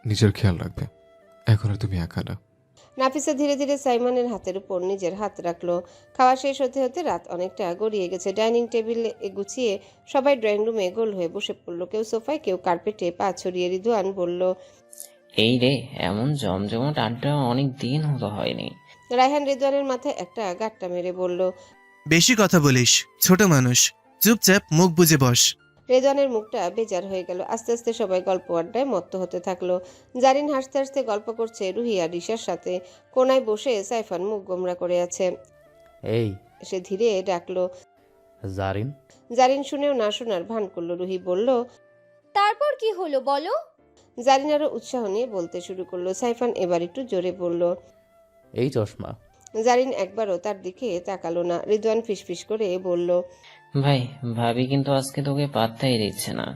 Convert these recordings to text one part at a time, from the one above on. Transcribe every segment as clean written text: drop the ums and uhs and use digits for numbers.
নিজের খেয়াল রাখবে। এখন আর তুমি একা না। নাফিসা ধীরে ধীরে সাইমনের হাতের উপর নিজের হাত রাখলো। খাওয়া শেষ হতে হতে রাত অনেকটা গড়িয়ে গেছে। ডাইনিং টেবিলে গুছিয়ে সবাই ড্রয়িং রুমে গোল হয়ে বসে পড়লো। কেউ সোফায়, কেউ কার্পেটে পা ছড়িয়ে। রিদওয়ান বলল, এই রে, এমন জমজমাট আড্ডা অনেক দিন হলো হয়নি। রায়হান রিদওয়ানের মাথায় একটা গাঁটটা মেরে বলল, বেশি কথা বলিস, ছোট মানুষ, চুপচাপ মুখ বুজে বস। রেদওয়ানের মুখটা বেজার হয়ে গেল। আস্তে আস্তে সবাই গল্প আড্ডায় মত্ত হতে থাকলো। জারিন হাসতে হাসতে গল্প করছে রুহি আর রিশার সাথে। কোনায় বসে সাইফান মুখ গোমরা করে আছে। এই সে ধীরে ডাকলো। জারিন। জারিন শুনেও না শোনার ভান করলো। রুহি বলল, তারপর কি হলো বলো? জারিন আরো উৎসাহ নিয়ে বলতে শুরু করলো। সাইফান এবার একটু জোরে বলল। এই চশমা। জারিন একবারও তার দিকে তাকালো না। রিদওয়ান ফিসফিস করে বলল, ভাই, ভাবি কিন্তু আজকে তোকে পাত্তাই দিচ্ছে না।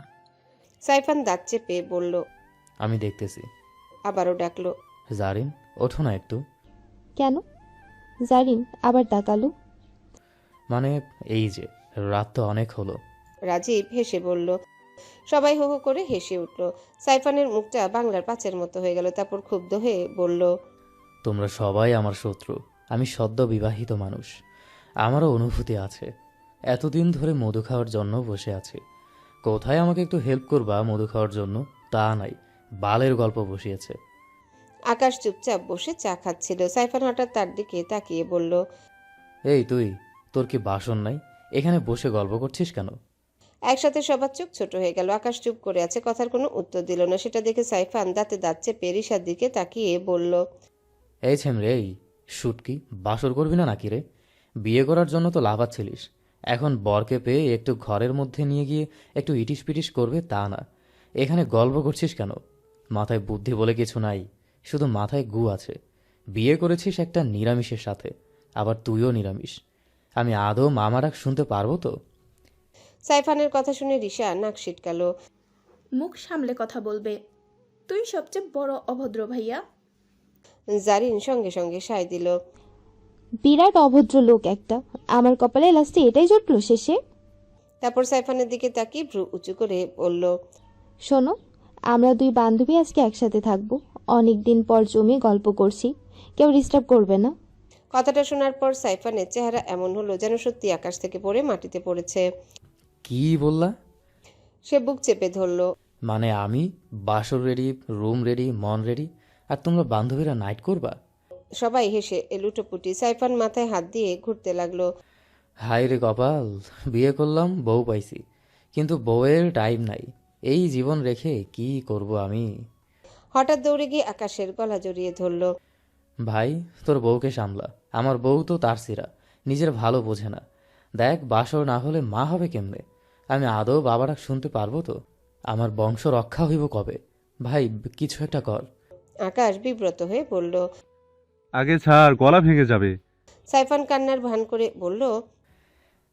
সাইফান দাঁত চেপে বলল। আমি দেখতেছি। আবারও ডাকলো। জারিন, ওঠো না একটু। কেন? জারিন আবার তাকালো। মানে এই যে, রাত তো অনেক হলো। রাজীব হেসে বলল। সবাই হো হো করে হেসে উঠল। সাইফানের মুখটা বাংলার পাঁচের মতো হয়ে গেল। তারপর ক্ষুব্ধ হয়ে বলল, তোমরা সবাই আমার শত্রু। আমি সদ্য বিবাহিত মানুষ, আমারও অনুভূতি আছে। এতদিন ধরে মধু খাওয়ার জন্য বসে আছি। কোথায় আমাকে একটু হেল্প করবা মধু খাওয়ার জন্য, তা নাই, বালের গল্প বসিয়েছে। আকাশ চুপচাপ বসে চা খাচ্ছিল। সাইফান হঠাৎ তার দিকে তাকিয়ে বলল, এই তুই, তোর কি বাসন নাই? এখানে বসে গল্প করছিস কেন? একসাথে সবার চোখ ছোট হয়ে গেল। আকাশ চুপ করে আছে, কথার কোনো উত্তর দিল না। সেটা দেখে সাইফান দাঁতে দাঁত চেপে রিশার দিকে তাকিয়ে বলল, এই ছেমরে, এই শুটকি, বাসর করবি না নাকি রে? বিয়ে করার জন্য তো লাফাচ্ছিলিস, এখন বরকে পেয়ে একটু ঘরের মধ্যে নিয়ে গিয়ে একটু ইটিস পিটিস করবে তা না, এখানে গল্প করছিস কেন? মাথায় বুদ্ধি বলে কিছু নাই, শুধু মাথায় গু আছে। বিয়ে করেছিস একটা নিরামিষের সাথে, আবার তুইও নিরামিষ। আমি আদৌ মামারাক শুনতে পারবো তো? সাইফানের কথা শুনে রিশা নাক সিটকাল। মুখ সামলে কথা বলবে। তুই সবচেয়ে বড় অভদ্র ভাইয়া। জারিন সঙ্গে সঙ্গে সায় দিল। বিরাট অভদ্র লোক একটা। আমার কপালে লাস্টে এটাই জুটলো শেষে। তারপর সাইফানের দিকে তাকিয়ে ভ্রু উঁচু করে বলল, শোনো, আমরা দুই বান্ধবী আজকে একসাথে থাকবো। অনেক দিন পর জমে গল্প করছি, কেউ ডিস্টার্ব করবে না। কথাটা শোনার পর সাইফানের চেহারা এমন হলো যেন সত্যি আকাশ থেকে পড়ে মাটিতে পড়েছে। কি বললা? সে বুক চেপে ধরল। মানে আমি বাসর রেডি, রুম রেডি, মন রেডি, আর তোমরা বান্ধবীরা নাইট করবা? সবাই হেসে লুটোপুটি। সাইফান মাথায় হাত দিয়ে ঘুরতে লাগলো। হায় রে কপাল, বিয়ে করলাম, বউ পাইছি, কিন্তু বউয়ের টাইম নাই। এই জীবন রেখে কি করব আমি? হঠাৎ দৌড়ে গিয়ে আকাশের গলা জড়িয়ে ধরল। ভাই, তোর বউকে সামলা। আমার বউ তো তার সিরা, নিজের ভালো বোঝে না। দেখ, বাসর না হলে মা হবে কেমনে? আমি আদৌ বাবাটা শুনতে পারবো তো? আমার বংশ রক্ষা হইব কবে? ভাই, কিছু একটা কর। আকাশ বিব্রত হয়ে বলল। আগে ছাড়, গলা ভেঙে যাবে। সাইফান কান্নার ভান করে বলল,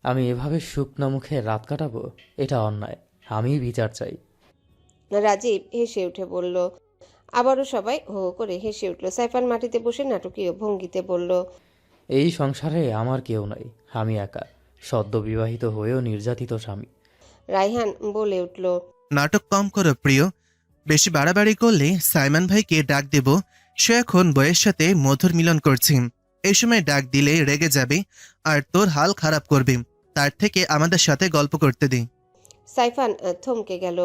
আমি এভাবে শুকনো মুখে রাত কাটাবো? এটা অন্যায়, আমি বিচার চাই। রাজীব হেসে উঠে বলল। আবারও সবাই হো হো করে হেসে উঠল। সাইফান মাটিতে বসে নাটকীয় ভঙ্গিতে বলল, এই সংসারে আমার কেউ নাই, আমি একা, সদ্য বিবাহিত হয়েও নির্যাতিত স্বামী। রায়হান বলে উঠল, নাটক কম করো প্রিয়, বেশি বাড়াবাড়ি করলে সাইমন ভাইকে ডাক দেব। সে এখন বইয়ের সাথে মধুর মিলন করছি, এই সময় ডাক দিলে রেগে যাবে আর তোর হাল খারাপ করবে। তার থেকে আমাদের সাথে গল্প করতে দিই। সাইফান থমকে গেল।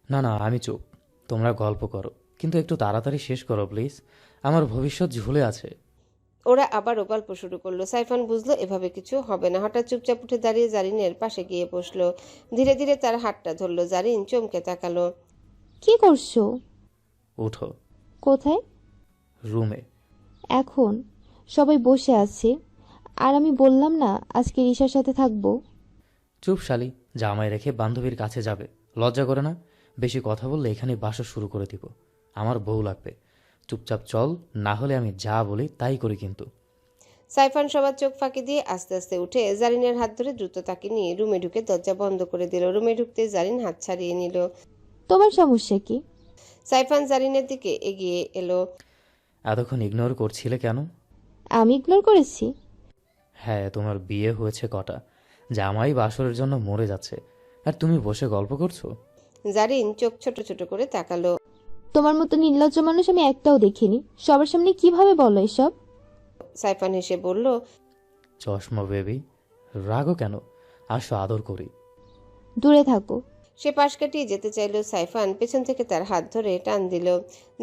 না না, আমি চুপ, তোমরা গল্প করো, কিন্তু একটু তাড়াতাড়ি শেষ করো প্লিজ, আমার ভবিষ্যৎ ঝুলে আছে। ওরা আবারও গল্প শুরু করলো। সাইফান বুঝলো এভাবে কিছু হবে না। হঠাৎ চুপচাপ উঠে দাঁড়িয়ে জারিনের পাশে গিয়ে বসলো। ধীরে ধীরে তার হাতটা ধরলো। জারিন চমকে তাকালো। কি করছো? উঠো। কোথায়? রুমে। এখন সবাই বসে আছে, আর আমি বললাম না আজকে রিশার সাথে থাকবো। চুপ শালি, জামাই রেখে বান্ধবীর কাছে যাবে, লজ্জা করে না? বেশি কথা বললে এখানে বাসর শুরু করে দিব। আমার বউ লাগবে, চুপচাপ চল, না হলে আমি যা বলি তাই করি কিন্তু। সাইফান সবার চোখ ফাঁকি দিয়ে আস্তে আস্তে উঠে জারিনের হাত ধরে দ্রুত তাকে নিয়ে রুমে ঢুকে দরজা বন্ধ করে দিল। রুমে ঢুকতে জারিন হাত ছাড়িয়ে নিল। তোমার সমস্যা কি? সাইফান জারিনের দিকে এগিয়ে এলো। এতক্ষণ ইগনোর করছিলে কেন? আমি ইগনোর করেছি? হ্যাঁ, তোমার বিয়ে হয়েছে কটা, জামাই বাসরের জন্য মরে যাচ্ছে, আর তুমি বসে গল্প করছো? জারিন চোখ ছোট ছোট করে তাকালো। তোমার মতো নির্লজ্জ মানুষ আমি একটাও দেখিনি। সবার সামনে কিভাবে বলো এসব? সাইফান হেসে বলল, চশমা বেবি, রাগও কেন? আসো আদর করি। দূরে থাকো। সে পাশ কাটিয়ে যেতে চাইল। সাইফান পেছন থেকে তার হাত ধরে টান দিল।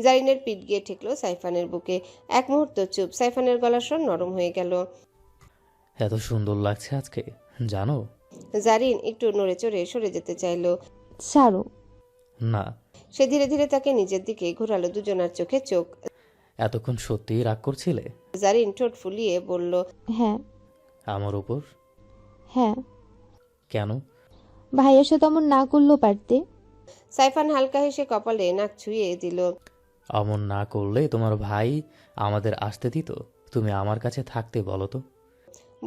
জারিনের পিঠ গিয়ে ঠেকলো সাইফানের বুকে। এক মুহূর্ত চুপ। সাইফানের গলার স্বর নরম হয়ে গেল। এত সুন্দর লাগছে আজকে, জানো? জারিন একটু নড়ে চড়ে সরে যেতে চাইল। ছাড়ো। না। সে ধীরে ধীরে তাকে নিজের দিকে ঘোরালো। দুজনার চোখে চোখ। এতক্ষণ সত্যিই রাগ করছিলে? জারিন ঠোঁট ফুলিয়ে বলল, হ্যাঁ। আমার উপর? হ্যাঁ। কেন? ভাইয়ের সাথে অমন না করলেও পারতে। সাইফান হালকা হেসে কপালে নাক ছুঁয়ে দিল। অমন না করলে তোমার ভাই আমাদের আসতে দিত? তুমি আমার কাছে থাকতে বলো তো।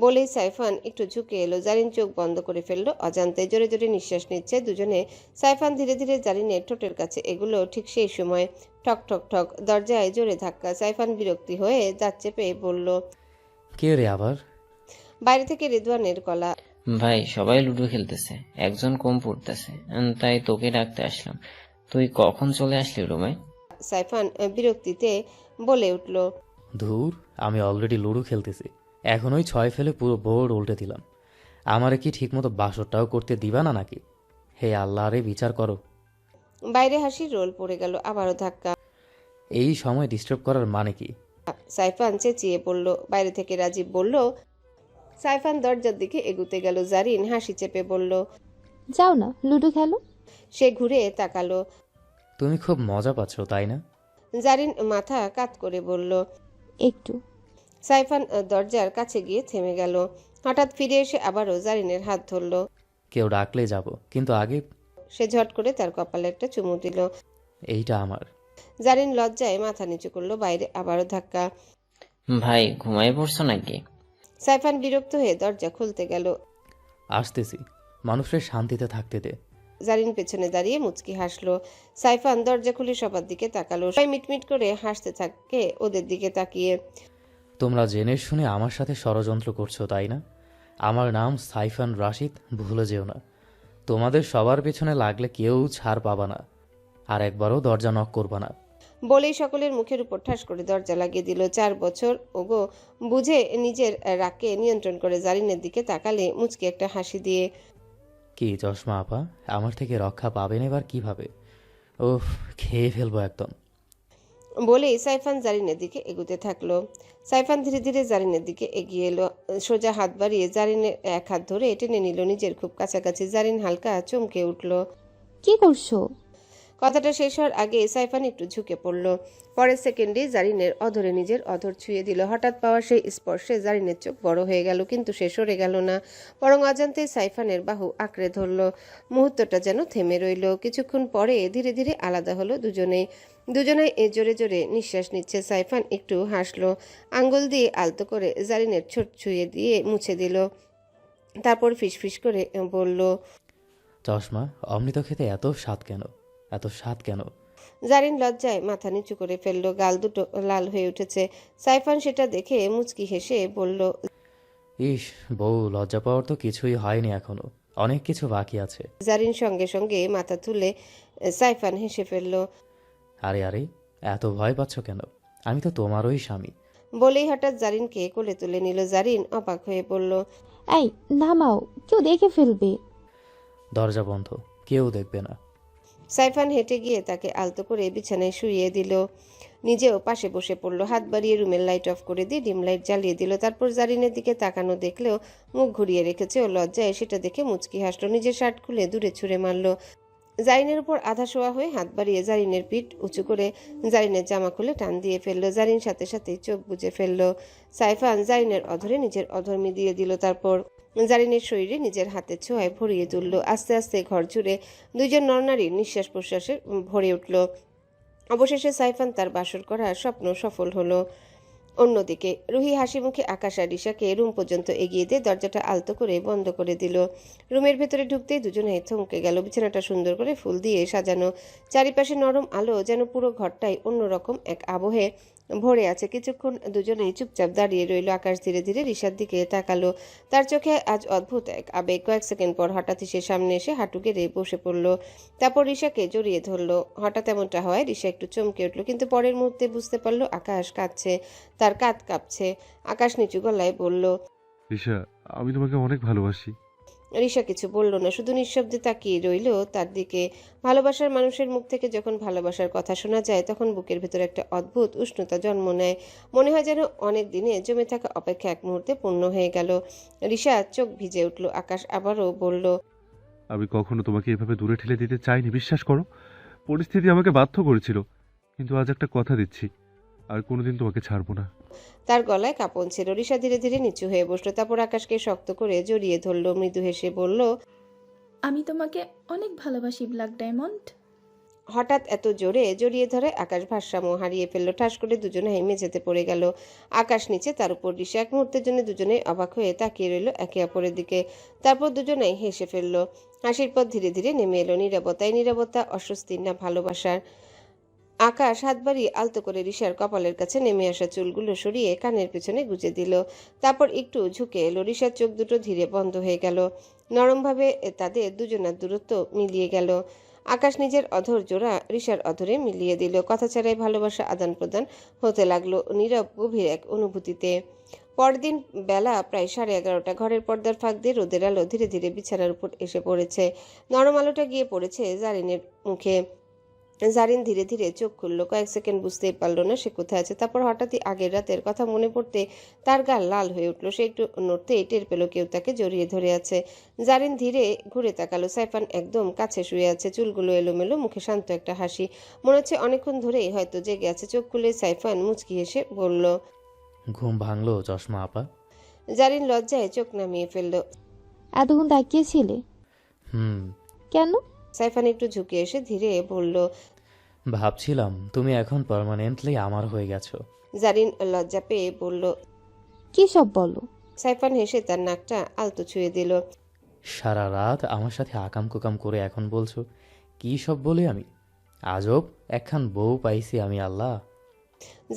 বলেই সাইফান একটু ঝুঁকে এলো। জারিন চোখ বন্ধ করে ফেললো অজান্তে। জোরে জোরে নিঃশ্বাস নিচ্ছে দুজনে। সাইফান ধীরে ধীরে জারিনের ঠোঁটের কাছে এগুলো। ঠিক সেই সময় ঠক ঠক ঠক দরজায় জোরে ধাক্কা। সাইফান বিরক্তি হয়ে দাঁত চেপে বলল, কে রে আবার? বাইরে থেকে রেদওয়ানের গলা। ভাই সবাই লুডো খেলতেছে, একজন কম পড়তেছে, তাই তোকে ডাকতে আসলাম। তুই কখন চলে আসলি রুমে? সাইফান বিরক্তিতে বলে উঠল, ধুর, আমি অলরেডি লুডো খেলতেছি। এখন ওই 6 ফেলে পুরো বোর্ড উল্টে দিলাম। আমারে কি ঠিকমতো বাসরটাও করতে দিবা না নাকি? হে আল্লাহ রে, বিচার করো। বাইরে হাসির রোল পড়ে গেল। আবারও ধাক্কা। এই সময় ডিস্টার্ব করার মানে কি? সাইফান চেঁচিয়ে পড়ল। বাইরে থেকে রাজীব বলল। সাইফান দরজার দিকে এগুতে গেল। জারিন হাসি চেপে বলল, যাও না, লুডো খেলো। সে ঘুরে তাকালো। তুমি খুব মজা পাচ্ছ তাই না? জারিন মাথা কাত করে বলল। একটু। সাইফান দরজার কাছে গিয়ে থেমে গেল। হঠাৎ ফিরে এসে আবারও জারিনের হাত ধরল। কেউ ডাকলে যাব, কিন্তু আগে সে ঝট করে তার কপালে একটা চুমু দিল। এইটা আমার। জারিন লজ্জায় মাথা নিচু করলো। বাইরে আবারও ধাক্কা। ভাই ঘুমায় পড়ছো নাকি? সাইফান বিরক্ত হয়ে দরজা খুলতে গেল। আসতেছি, মানুষের শান্তিতে থাকতে দে। জারিন পেছনে দাঁড়িয়ে মুচকি হাসলো। সাইফান দরজা খুলে সবার দিকে তাকালো। সবাই মিটমিট করে হাসতে থাকে ওদের দিকে তাকিয়ে। তোমরা জেনে শুনে আমার সাথে ষড়যন্ত্র করছো তাই না? আমার নাম সাইফান রাশিদ, ভুলে যেও না। তোমাদের সবার পেছনে লাগলে কেউ ছাড় পাবা না, আর একবারও দরজা নক করবা না। বলেই সকলের মুখের উপর ঠাস করে দরজা লাগিয়ে দিল। 4 বছর ওগো বুঝে নিজের রাগকে নিয়ন্ত্রণ করে জারিনের দিকে তাকালে মুচকি একটা হাসি দিয়ে। কি চশমা আপা, আমার থেকে রক্ষা পাবেন এবার কিভাবে? ওহ, খেয়ে ফেলবো একদম। বলেই সাইফান জারিনের দিকে এগুতে থাকলো। সাইফান ধীরে ধীরে জারিনের দিকে এগিয়ে এলো। সোজা হাত বাড়িয়ে জারিনের এক হাত ধরে টেনে নিল নিজের খুব কাছাকাছি। জারিন হালকা চমকে উঠল। কি করছো? কথাটা শেষ হওয়ার আগে সাইফান একটু ঝুঁকে পড়ল। পরের সেকেন্ডে জারিনের অধরে নিজের অধর ছুঁয়ে দিল। হঠাৎ পাওয়া সেই স্পর্শে জারিনের চোখ বড় হয়ে গেল, কিন্তু সে সরে গেল না, বরং অজান্তে সাইফানের বাহু আঁকড়ে ধরল। মুহূর্তটা যেন থেমে রইল। কিছুক্ষণ পরে ধীরে ধীরে আলাদা হলো দুজনেই জোরে জোরে নিঃশ্বাস নিচ্ছে। সাইফান একটু হাসলো। আঙ্গুল দিয়ে আলতো করে জারিনের ঠোঁট ছুঁয়ে দিয়ে মুছে দিল। তারপর ফিসফিস করে বলল, চশমা, অমৃত খেতে এত স্বাদ কেন? এত স্বাদ কেন? জারিন লজ্জায় মাথা নিচু করে ফেলল। গাল দুটো লাল হয়ে উঠেছে। সাইফান সেটা দেখে মুচকি হেসে বলল, ইস, বউ, লজ্জা পাওয়ার তো কিছুই হয়নি এখনো, অনেক কিছু বাকি আছে। জারিন সঙ্গে সঙ্গে মাথা তুলে সাইফান হেসে ফেলল। আরে আরে, এত ভয় পাচ্ছ কেন? আমি তো তোমারই স্বামী। বলেই হঠাৎ জারিনকে কোলে তুলে নিল। জারিন অবাক হয়ে বলল, এই নামাও, কেউ দেখে ফেলবে। দরজা বন্ধ, কেউ দেখবে না। সাইফান হেঁটে গিয়ে তাকে আলতো করে বিছানায় শুইয়ে দিল। নিজেও পাশে বসে পড়ল। হাত বাড়িয়ে রুমের লাইট অফ করে দিয়ে ডিম লাইট জ্বালিয়ে দিল। তারপর জারিনের দিকে তাকানো দেখলেও মুখ ঘুরিয়ে রেখেছে ও লজ্জায় সেটা দেখে মুচকি হাসলো। নিজের শার্ট খুলে দূরে ছুঁড়ে মারল। জারিনের উপর আধা শোয়া হয়ে হাত বাড়িয়ে জারিনের পিঠ উঁচু করে জারিনের জামা খুলে টান দিয়ে ফেললো। জারিন সাথে সাথেই চোখ বুজে ফেললো। সাইফান জারিনের অধরে নিজের অধর মিলিয়ে দিল। তারপর জারিনের শরীরে নিজের হাতের ছোঁয়ায় ভরিয়ে তুলল। আস্তে আস্তে ঘর জুড়ে দুইজন নরনারীর নিঃশ্বাস প্রশ্বাসে ভরে উঠল। অবশেষে সাইফান তার বাসর করার স্বপ্ন সফল হলো। অন্যদিকে রুহি হাসি মুখে আকাশ আর রিশাকে রুম পর্যন্ত এগিয়ে দিয়ে দরজাটা আলতো করে বন্ধ করে দিল। রুমের ভেতরে ঢুকতেই দুজনে থমকে গেল। বিছানাটা সুন্দর করে ফুল দিয়ে সাজানো, চারিপাশে নরম আলো যেন পুরো ঘরটাই অন্যরকম এক আবহে ভরে আছে। কিছুক্ষণ দুজনেই চুপচাপ দাঁড়িয়ে রইল। আকাশ ধীরে ধীরে রিশার দিকে তাকালো। তার চোখে আজ অদ্ভুত এক আবেগ। কয়েক সেকেন্ড পর হঠাৎই সে সামনে এসে হাঁটু গেড়ে বসে পড়ল। তারপর রিশাকে জড়িয়ে ধরলো। হঠাৎ এমনটা হয় রিশা একটু চমকে উঠল, কিন্তু পরের মুহূর্তে বুঝতে পারলো আকাশ কাঁদছে, তার কাঁধ কাঁপছে। আকাশ নিচু গলায় বলল, রিশা, আমি তোমাকে অনেক ভালোবাসি। রিশা কিছু বলল না, শুধু নিঃশব্দে তাকিয়ে রইল তার দিকে। ভালোবাসার মানুষের মুখ থেকে যখন ভালোবাসার কথা শোনা যায় তখন বুকের ভেতর একটা অদ্ভুত উষ্ণতা জন্ম নেয়। মনে হয় যেন অনেক দিনে জমে থাকা অপেক্ষা এক মুহূর্তে পূর্ণ হয়ে গেল। রিশা চোখ ভিজে উঠল। আকাশ আবারও বলল, আমি কখনো তোমাকে এভাবে দূরে ঠেলে দিতে চাইনি, বিশ্বাস করো। পরিস্থিতি আমাকে বাধ্য করেছিল, কিন্তু আজ একটা কথা দিচ্ছি, আর কোনোদিন তোমাকে ছাড়বো না। তার গলায় কাঁপন ছিল। রিশা ধীরে ধীরে নিচু হয়ে বসলো। তারপর আকাশকে শক্ত করে জড়িয়ে ধরলো। মৃদু হেসে বলল, আমি তোমাকে অনেক ভালোবাসি ব্ল্যাক ডায়মন্ড। হঠাৎ এত জোরে জড়িয়ে ধরে আকাশ ভারসাম্য হারিয়ে ফেললো। ঠাস করে দুজনে মেঝেতে পড়ে গেল। আকাশ নিচে, তার উপর রিশা। এক মুহূর্তের জন্য দুজনেই অবাক হয়ে তাকিয়ে রইল একে অপরের দিকে। তারপর দুজনেই হেসে ফেললো। হাসির পর ধীরে ধীরে নেমে এলো নীরবতায়। নীরবতা অস্বস্তির না ভালোবাসার। আকাশ হাত বাড়িয়ে আলতো করে রিশার কপালের কাছে নেমে আসা চুলগুলো সরিয়ে কানের পেছনে গুজে দিল। তারপর একটু ঝুঁকে এলো। রিশার চোখ দুটো ধীরে বন্ধ হয়ে গেল। নরমভাবে তাদের দুজনার দূরত্ব মিলিয়ে গেল। আকাশ নিজের অধর জোড়া রিশার অধরে মিলিয়ে দিল। কথা ছাড়াই ভালোবাসা আদান প্রদান হতে লাগলো নীরব গভীর এক অনুভূতিতে। পরদিন বেলা প্রায় 11:30। ঘরের পর্দার ফাঁক দিয়ে রোদের আলো ধীরে ধীরে বিছানার উপর এসে পড়েছে। নরম আলোটা গিয়ে পড়েছে জারিনের মুখে। জারিন ধীরে ধীরে চোখ খুলল। কয়েক সেকেন্ড বুঝতেই পারল না সে কোথায় আছে। তারপর হঠাৎই আগের রাতের কথা মনে পড়তে তার গাল লাল হয়ে উঠল। সে একটু নড়তেই টের পেল কেউ তাকে জড়িয়ে ধরে আছে। জারিন ধীরে ঘুরে তাকালো। সাইফান একদম কাছে শুয়ে আছে, চুলগুলো এলোমেলো, মুখে শান্ত একটা হাসি। মনে হচ্ছে অনেকক্ষণ ধরেই হয়তো জেগে আছে। চোখ খুলে সাইফান মুচকি হেসে বলল, ঘুম ভাঙলো চশমা আপা? জারিন লজ্জায় চোখ নামিয়ে ফেলল। এতক্ষণ তাকিয়েছিলে হুম, কেন? সাইফান একটু ঝুঁকে এসে ধীরে বলল, ভাবছিলাম তুমি এখন পার্মানেন্টলি আমার হয়ে গেছো। জারিন লজ্জা পেয়ে বলল। কি সব বলো? সাইফান হেসে তার নাকটা আলতো ছুঁয়ে দিল। সারা রাত আমার সাথে আকাম কুকাম করে এখন বলছো কি সব বলি আমি? আজব একখান বউ পাইছি আমি, আল্লাহ।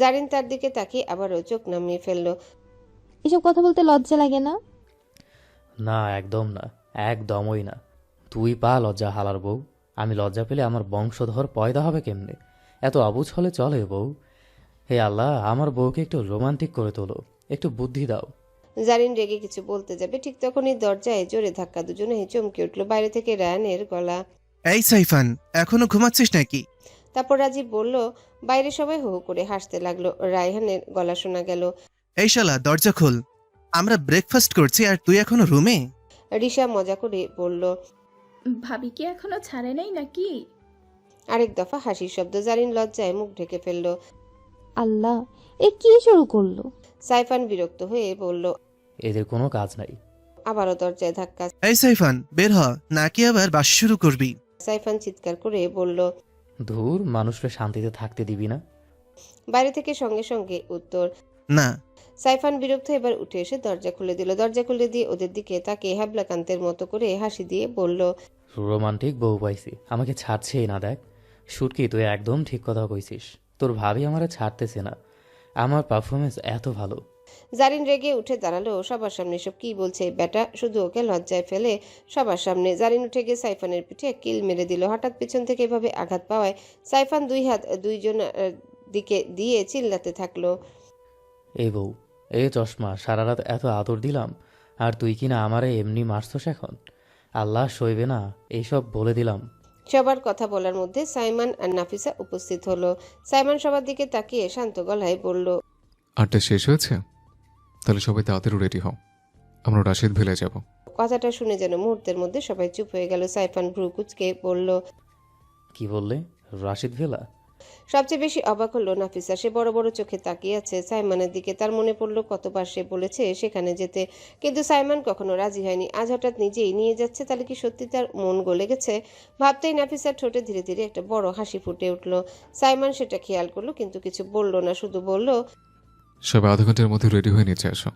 জারিন তার দিকে তাকিয়ে আবারও চোখ নামিয়ে ফেলল। এসব কথা বলতে লজ্জা লাগে না? না, একদম না, একদমই না। তুই পা লজ্জা হালার বউ। আমি লজ্জা পেলে আমার বংশধর পয়দা হবে কেমনে? এত অবুঝ হলে চলে বউ? হে আল্লাহ, আমার বউকে একটু রোমান্টিক করে তোলো, একটু বুদ্ধি দাও। জারিন রেগে কিছু বলতে যাবে, ঠিক তখনই দরজায় জোরে ধাক্কা। দুজনেই চমকে উঠল। বাইরে থেকে রায়ানের গলা। এই সাইফান, এখনো ঘুমাচ্ছিস নাকি? তারপর রাজীব বলল। বাইরে সবাই হো হো করে হাসতে লাগলো। রায়হানের গলা শোনা গেল, এই শালা দরজা খোল, আমরা ব্রেকফাস্ট করছি আর তুই এখনো রুমে? রিশা মজা করে বলল। ভাবি কি এখনো ছাড়ে নাই নাকি? আরেক দফা হাসির শব্দ। জারিন লজ্জায় মুখ ঢেকে ফেলল। আল্লাহ, এ কি শুরু করলো? সাইফান বিরক্ত হয়ে বলল। এদের কোনো কাজ নাই। আবারও দরজায় ধাক্কা। এই সাইফান, বের হ, নাকি আবার বাসি শুরু করবি? সাইফান চিৎকার করে বলল। ধুর, মানুষকে শান্তিতে থাকতে দিবি না? বাইরে থেকে সঙ্গে সঙ্গে উত্তর। না। সাইফান বিরক্ত এবার উঠে এসে দরজা খুলে দিল। দরজা খুলে দিয়ে ওদের দিকে তাকে হ্যাবলাকান্তের মতো করে হাসি দিয়ে বলল। রোমান্টিক বউ পাইছি, আমাকে ছাড়ছেই না। দেখ শুটকি, তুই একদম ঠিক কথা কইছিস। তোর ভাবি আমারে ছাড়তেছে না। আমার পারফরমেন্স এত ভালো। জারিন রেগে উঠে দাঁড়ালো। সবার সামনে সব কি বলছে বেটা, শুধু ওকে লজ্জায় ফেলে সবার সামনে। জারিন উঠে গিয়ে সাইফানের পিঠে এক কিল মেরে দিল। হঠাৎ পেছন থেকে এভাবে আঘাত পাওয়ায় সাইফান দুই হাত দুইজন দিকে দিয়ে চিল্লাতে থাকলো। এই বউ, এই চশমা, সারা রাত এত আদর দিলাম আর তুই কিনা আমারে এমনি মারছস এখন? আল্লাহ সইবে না, এইসব বলে দিলাম। সবার কথা বলার মধ্যে সাইমান আর নাফিসা উপস্থিত হলো। সাইমান সবার দিকে তাকিয়ে শান্ত গলায় বলল। আটটা শেষ হয়েছে? তাহলে সবাই তাড়াতাড়ি রেডি হও, আমরা রাশিদ ভিলে যাব। কথাটা শুনে যেন মুহূর্তের মধ্যে সবাই চুপ হয়ে গেল। সাইফান ভ্রু কুচকে বলল। কি বললে? রাশিদ ভেলা? সবচেয়ে বেশি অবাক হলো নাফিসা। সে বড় বড় চোখে তাকিয়ে আছে সাইমানের দিকে। তার মনে পড়লো কতবার সে বলেছে সেখানে যেতে, কিন্তু সাইমান কখনো রাজি হয়নি। আজ হঠাৎ নিজেই নিয়ে যাচ্ছে। তাহলে কি সত্যি তার মন গলে গেছে? ভাবতেই নাফিসার ঠোঁটে ধীরে ধীরে একটা বড় হাসি ফুটে উঠল। সাইমান সেটা খেয়াল করলো, কিন্তু কিছু বলল না, শুধু বলল। সবাই আধা ঘন্টার মধ্যে রেডি হয়ে নিচে আসো।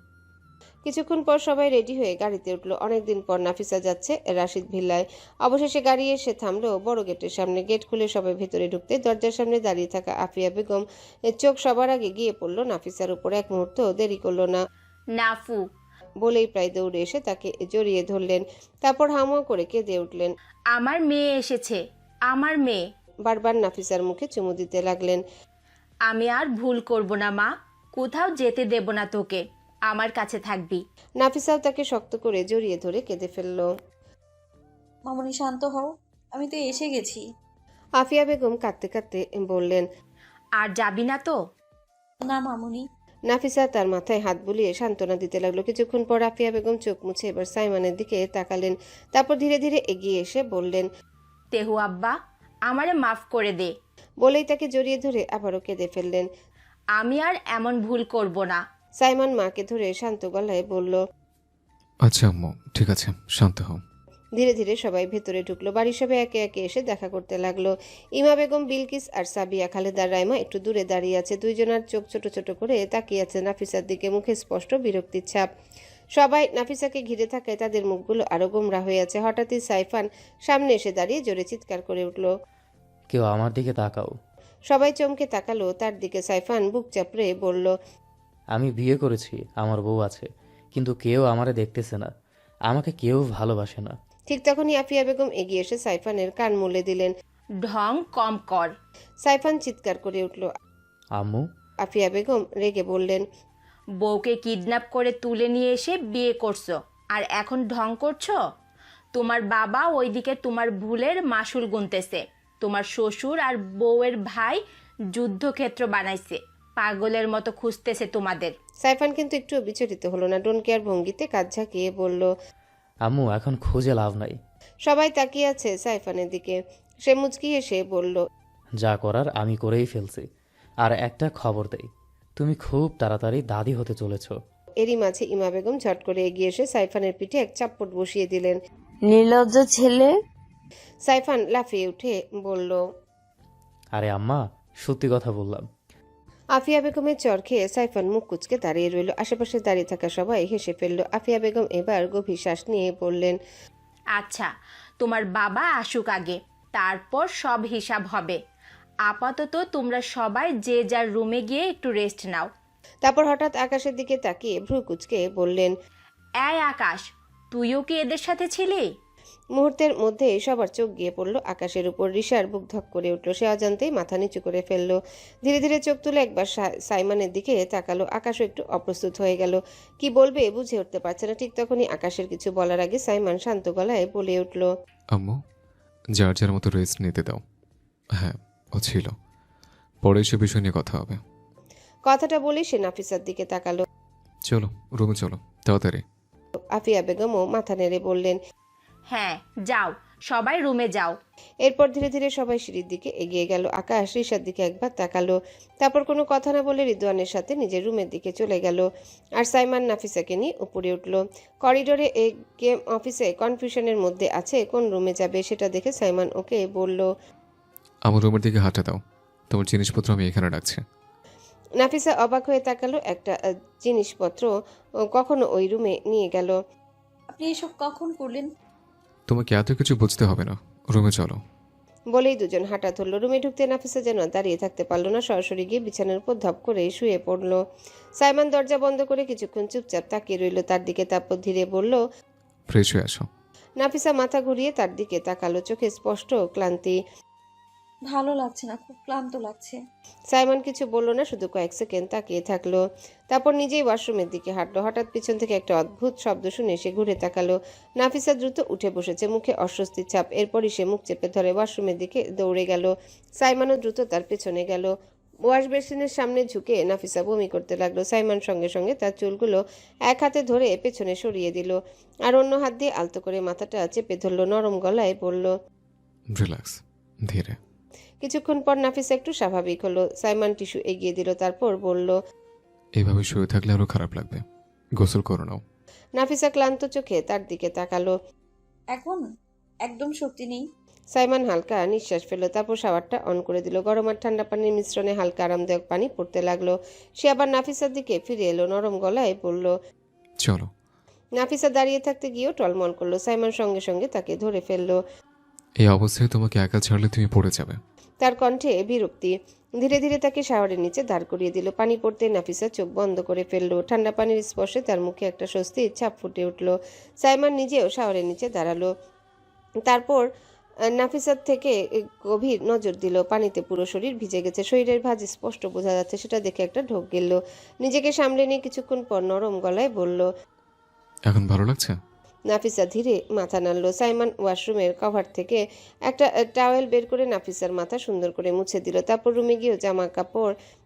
কিছুক্ষণ পর সবাই রেডি হয়ে গাড়িতে উঠলো। অনেকদিন পর নাফিসা যাচ্ছে রাশিদ ভিল্লায়। অবশেষে গাড়ি এসে থামলো বড় গেটের সামনে। গেট খুলে সবাই ভেতরে ঢুকতে দরজার সামনে দাঁড়িয়ে থাকা আফিয়া বেগম চোখ সবার আগে গিয়ে পড়লো নাফিসার উপর। এক মুহূর্ত দেরি করলো না, নাফু, বলেই প্রায় দৌড়ে এসে তাকে জড়িয়ে ধরলেন। তারপর হাউমাউ করে কেঁদে উঠলেন। আমার মেয়ে এসেছে, আমার মেয়ে। বারবার নাফিসার মুখে চুমু দিতে লাগলেন। আমি আর ভুল করব না মা, কোথাও যেতে দেব না তোকে, আমার কাছে থাকবি। নাফিসাও তাকে শক্ত করে জড়িয়ে ধরে কেঁদে ফেলল। মামুনি শান্ত হও, আমি তো এসে গেছি। আফিয়া বেগম কাঁদতে কাঁদতে বললেন, আর যাবি না তো? না মামুনি। নাফিসা তার মাথায় হাত বুলিয়ে সান্ত্বনা দিতে লাগলো। কিছুক্ষণ পর আফিয়া বেগম চোখ মুছে এবার সাইমানের দিকে তাকালেন। তারপর ধীরে ধীরে এগিয়ে এসে বললেন, তেহু আব্বা, আমারে মাফ করে দে। বলেই তাকে জড়িয়ে ধরে আবারও কেঁদে ফেললেন। আমি আর এমন ভুল করব না। সাইমন মাকে ধরে শান্ত গলায় বলল, আচ্ছা আম্মু, ঠিক আছে, শান্ত হও। ধীরে ধীরে সবাই ভেতরে ঢুকলো। বাড়ির সবাই একে একে এসে দেখা করতে লাগলো। ইমা বেগম, বিলকিস আর সাবিয়া খালেদার রাইমা একটু দূরে দাঁড়িয়ে আছে। দুইজনার চোখ ছোট ছোট করে তাকিয়ে আছে নাফিসার দিকে, মুখে স্পষ্ট বিরক্তির ছাপ। সবাই নাফিসাকে ঘিরে থাকায় তাদের মুখগুলো আরো গোমরা হয়ে আছে। হঠাৎই সাইফান সামনে এসে দাঁড়িয়ে জোরে চিৎকার করে উঠল। কেউ আমার দিকে তাকাও। সবাই চমকে তাকালো তার দিকে। সাইফান বুক চাপড়ে বলল, আমি বিয়ে করেছি, আমার বউ আছে, কিন্তু কেউ আমারে দেখতেছে না, আমাকে কেউ ভালোবাসে না। ঠিক তখনই আফিয়া বেগম এগিয়ে এসে সাইফানের কান মুলে দিলেন। ঢং কম কর। সাইফান চিৎকার করে উঠল। আম্মু, আফিয়া বেগম রেগে বললেন, বউকে কিডন্যাপ করে তুলে নিয়ে এসে বিয়ে করছো, আর এখন ঢং করছো? তোমার বাবা ওইদিকে তোমার ভুলের মাসুল গুনতেছে। তোমার শ্বশুর আর বউয়ের ভাই যুদ্ধক্ষেত্র বানাইছে, পাগলের মতো খুঁজতেছে তোমাদের। সাইফান কিন্তু একটু বিচলিত হলো না। ডোন কেয়ার ভঙ্গিতে কাজ ঝাঁকিয়ে বলল। আম্মু, এখন খুঁজে লাভ নাই। সবাই তাকিয়ে আছে সাইফানের দিকে। সে মুচকি হেসে বলল, যা করার আমি করেই ফেলছি। আর একটা খবর দেই, তুমি খুব তাড়াতাড়ি দাদি হতে চলেছ। এরই মাঝে ইমা বেগম ঝট করে এগিয়ে এসে সাইফানের পিঠে এক চাপ্পট বসিয়ে দিলেন। নির্লজ্জ ছেলে। সাইফান লাফিয়ে উঠে বলল, আরে আম্মা, সত্যি কথা বললাম। আফিয়া বেগমের চর খেয়ে সাইফান মুখ কুচকে দাঁড়িয়ে রইল। আশেপাশে দাঁড়িয়ে থাকা সবাই হেসে ফেলল। আফিয়া বেগম এবার গভীর শ্বাস নিয়ে বললেন, আচ্ছা, তোমার বাবা আসুক আগে, তারপর সব হিসাব হবে। আপাতত তোমরা সবাই যে যার রুমে গিয়ে একটু রেস্ট নাও। তারপর হঠাৎ আকাশের দিকে তাকিয়ে ভ্রু কুচকে বললেন, এই আকাশ, তুইও কি এদের সাথে ছিলি? মুহূর্তের মধ্যে সবার চোখ গিয়ে পড়ল আকাশের উপর। রিশার বুক ধক করে উঠল। সে অজান্তেই মাথা নিচু করে ফেলল। ধীরে ধীরে চোখ তুলে একবার সাইমনের দিকে তাকালো। আকাশও একটু অপ্রস্তুত হয়ে গেল। কি বলবে বুঝে উঠতে পারছে না। ঠিক তখনই আকাশের কিছু বলার আগে সাইমন শান্ত গলায় বলে উঠল, আম্মু, যার যার মতো রেস্ট নিতে দাও। হ্যাঁ, ও ছিল, পরে এসে বিষয় নিয়ে কথা হবে। কথাটা বলে সে নাফিসার দিকে তাকালো। চলো রুমে চলো, তাড়াতাড়ি। আফিয়া বেগমও মাথা নেড়ে বললেন, হ্যাঁ যাও, সবাই রুমে যাও। এরপর ধীরে ধীরে সবাই সিঁড়ির দিকে এগিয়ে গেল। আকাশ রিশার দিকে একবার তাকালো। তারপর কোনো কথা না বলে রিদওয়ানের সাথে নিজের রুমের দিকে চলে গেল। আর সাইমান নাফিসাকে নিয়ে উপরে উঠল। করিডোরে গেম অফিসে কনফিউশনের মধ্যে আছে কোন রুমে যাবে সেটা দেখে সাইমান ওকে বলল, আমার রুমের দিকে হাঁটা দাও, তোমার জিনিসপত্র আমি এখানে রাখছি। নাফিসা অবাক হয়ে তাকালো। একটা জিনিসপত্র কখনো ওই রুমে নিয়ে গেল। আপনি এসব কখন করলেন? তোমাকে এত কিছু বুঝতে হবে না, রুমে চলো। বলেই দুজন হাঁটা ধরল। রুমে ঢুকতে নাফিসা যেন দাঁড়িয়ে থাকতে পারল না। সরাসরি গিয়ে বিছানার উপর ধপ করে শুয়ে পড়ল। সাইমান দরজা বন্ধ করে কিছুক্ষণ চুপচাপ তাকিয়ে রইল তার দিকে। তারপর ধীরে বলল, ফ্রেশ হয়ে আসো। নাফিসা মাথা ঘুরিয়ে তার দিকে তাকালো। চোখে স্পষ্ট ক্লান্তি। ভালো লাগছে না, খুব ক্লান্ত লাগছে। সাইমন কিছু বলল না, শুধু কয়েক সেকেন্ড তাকিয়ে থাকলো। তারপর নিজেই ওয়াশরুমের দিকে হাঁটলো। হঠাৎ পিছন থেকে একটা অদ্ভুত শব্দ শুনে সে ঘুরে তাকালো। নাফিসা দ্রুত উঠে বসেছে, মুখে অস্বস্তির ছাপ। এরপরই সে মুখ চেপে ধরে ওয়াশরুমের দিকে দৌড়ে গেল। সাইমনও দ্রুত তার পেছনে গেল। ওয়াশ বেসিনের সামনে ঝুঁকে নাফিসা বমি করতে লাগলো। সাইমন সঙ্গে সঙ্গে তার চুলগুলো এক হাতে ধরে পেছনে সরিয়ে দিল, আর অন্য হাত দিয়ে আলতো করে মাথাটা চেপে ধরলো। নরম গলায় বলল, রিল্যাক্স, ধীরে। কিছুক্ষণ পর নাফিসা একটু স্বাভাবিক হলো। সাইমন টিস্যু এগিয়ে দিল, তারপর বলল, এইভাবে শুয়ে থাকলে আরো খারাপ লাগবে, গোসল করে নাও। নাফিসা ক্লান্ত চোখে তার দিকে তাকালো। এখন একদম শক্তি নেই। সাইমন হালকা নিঃশ্বাস ফেলল, তারপর শাওয়ারটা অন করে দিল। গরম আর ঠান্ডা পানির মিশ্রণে হালকা আরামদায়ক পানি পড়তে লাগলো। সে আবার নাফিসার দিকে ফিরে এলো, নরম গলায় বলল, চলো নাফিসা দাঁড়িয়ে থাকতে গিয়েও টলমল করলো। সাইমন সঙ্গে সঙ্গে তাকে ধরে ফেললো। এই অবস্থায় তোমাকে একা ছাড়লে তুমি পড়ে যাবে। তার কণ্ঠে বিরক্তি। ধীরে ধীরে তাকে শাওয়ারের নিচে দাঁড় করিয়ে দিল। পানি পড়তে নাফিসা চোখ বন্ধ করে ফেললো। ঠান্ডা পানির স্পর্শে তার মুখে একটা স্বস্তির ছাপ ফুটে উঠল। সাইমন নিজেও শাওয়ারের নিচে দাঁড়ালো। তারপর নাফিসার থেকে গভীর নজর দিল। পানিতে পুরো শরীর ভিজে গেছে, শরীরের ভাঁজ স্পষ্ট বোঝা যাচ্ছে। সেটা দেখে একটা ঢোক গেল। নিজেকে সামলে নিয়ে কিছুক্ষণ পর নরম গলায় বলল, এখন ভালো লাগছে? নাফিসা ধীরে মাথা নাড়ল। সাইমন ওয়াশরুমের কভার থেকে একটা টাওয়েল বের করে নাফিসার মাথা সুন্দর করে মুছে দিল। তারপর রুমে গিয়েও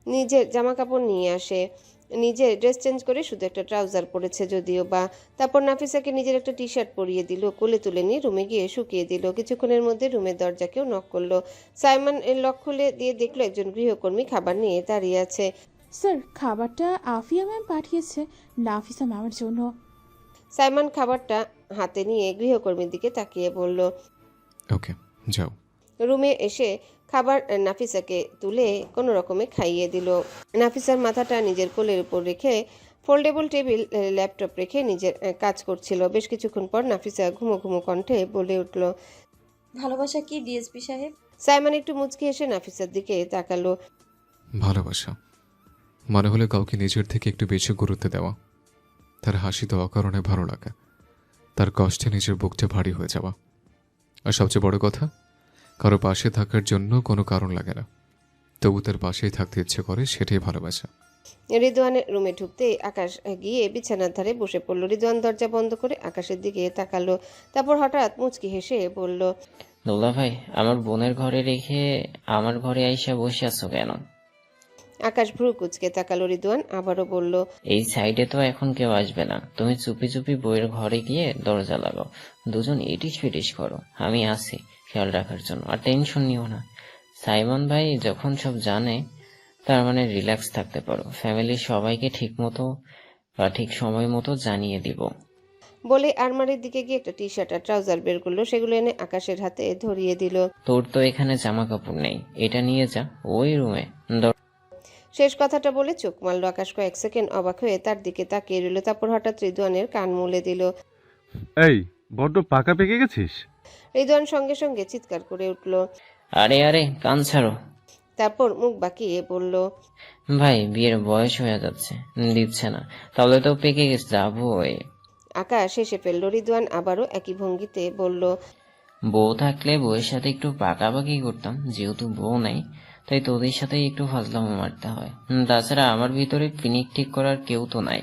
নিজের জামা কাপড় নিয়ে আসে। নিজের ড্রেস চেঞ্জ করে শুধু একটা ট্রাউজার পরেছে যদিও বা। তারপর নাফিসাকে নিজের একটা টি শার্ট পরিয়ে দিল। কোলে তুলে নিয়ে রুমে গিয়ে শুকিয়ে দিল। কিছুক্ষণের মধ্যে রুমের দরজাকেও নক করলো। সাইমন এর লক খুলে দিয়ে দেখলো একজন গৃহকর্মী খাবার নিয়ে দাঁড়িয়ে আছে। স্যার, খাবারটা আফিয়া ম্যাম পাঠিয়েছে নাফিসা ম্যামের জন্য। সাইমন খাবারটা হাতে নিয়ে গৃহকর্মীর দিকে তাকিয়ে বলল, ওকে, যাও। রুমে এসে খাবার নাফিসাকে তুলে কোনো রকমে খাইয়ে দিল। নাফিসার মাথাটা নিজের কোলের উপর রেখে ফোল্ডেবল টেবিল ল্যাপটপ রেখে নিজের কাজ করছিল। বেশ কিছুক্ষণ পর নাফিসা ঘুমো ঘুমো কণ্ঠে বলে উঠল, ভালোবাসা কি ডিএসপি সাহেব? সাইমন একটু মুচকি এসে নাফিসার দিকে তাকালো। ভালোবাসা মানে হলে কাউকে নিজের থেকে একটু বেশি গুরুত্ব দেওয়া, তার হাসিতে অকারণে ভালো লাগা, তার কষ্টে নিজের বুকটা ভারী হয়ে যাওয়া, আর সবচেয়ে বড় কথা, কারো পাশে থাকার জন্য কোনো কারণ লাগে না, তবু তার পাশেই থাকতে ইচ্ছে করে, সেটাই ভালোবাসা। রিদওয়ানের রুমে ঢুকতেই আকাশ গিয়ে বিছানার ধারে বসে পড়ল। রিদওয়ান দরজা বন্ধ করে আকাশের দিকে তাকালো। তারপর হঠাৎ মুচকি হেসে বলল, দোলা ভাই, আমার বোনের ঘরে রেখে আমার ঘরে আইসা বসে আছো কেন? আকাশ ভ্রু কুচকে তাকালো। রিদওয়ান আবারও বলল, এই সাইডে তো এখন কেউ আসবে না, তুমি চুপি চুপি বইয়ের ঘরে গিয়ে দরজা লাগাও, দুজন ইটিস ফিটিস করো, আমি আছি খেয়াল রাখার জন্য, আর টেনশন নিও না। সাইমন ভাই যখন সব জানে, তার মানে রিল্যাক্স থাকতে পারো, ফ্যামিলির সবাইকে ঠিক মতো বা ঠিক সময় মতো জানিয়ে দিব। বলে আলমারির দিকে গিয়ে একটা টি শার্ট আর ট্রাউজার বের করলো। সেগুলো এনে আকাশের হাতে ধরিয়ে দিল। তোর তো এখানে জামা কাপড় নেই, এটা নিয়ে যা ওই রুমে। শেষ কথাটা বলে চোখ মারল। আকাশ কয়েক সেকেন্ড অবাক হয়ে তার দিকে তাকিয়ে রইল। তারপর হঠাৎ রিদওয়ানের কান মুলে দিল। এই বড্ড পাকা পেকে গেছিস। রিদওয়ান সঙ্গে সঙ্গে চিৎকার করে উঠল। আরে আরে, কান ছাড়ো। তারপর মুখ বাঁকিয়ে বলল, ভাই বিয়ের বয়স হয়ে যাচ্ছে, দিচ্ছে না, তাহলে তো পেকে গেছে, যাবো। আকাশ হেসে ফেলল। রিদওয়ান আবারও একই ভঙ্গিতে বলল, বউ থাকলে বউয়ের সাথে একটু পাকাপাকি করতাম, যেহেতু বউ নাই তাই তোদের সাথে একটু ফাজলামো মারতে হয়, তাছাড়া আমার ভিতরে পিনিক ঠিক করার কেউ তো নাই।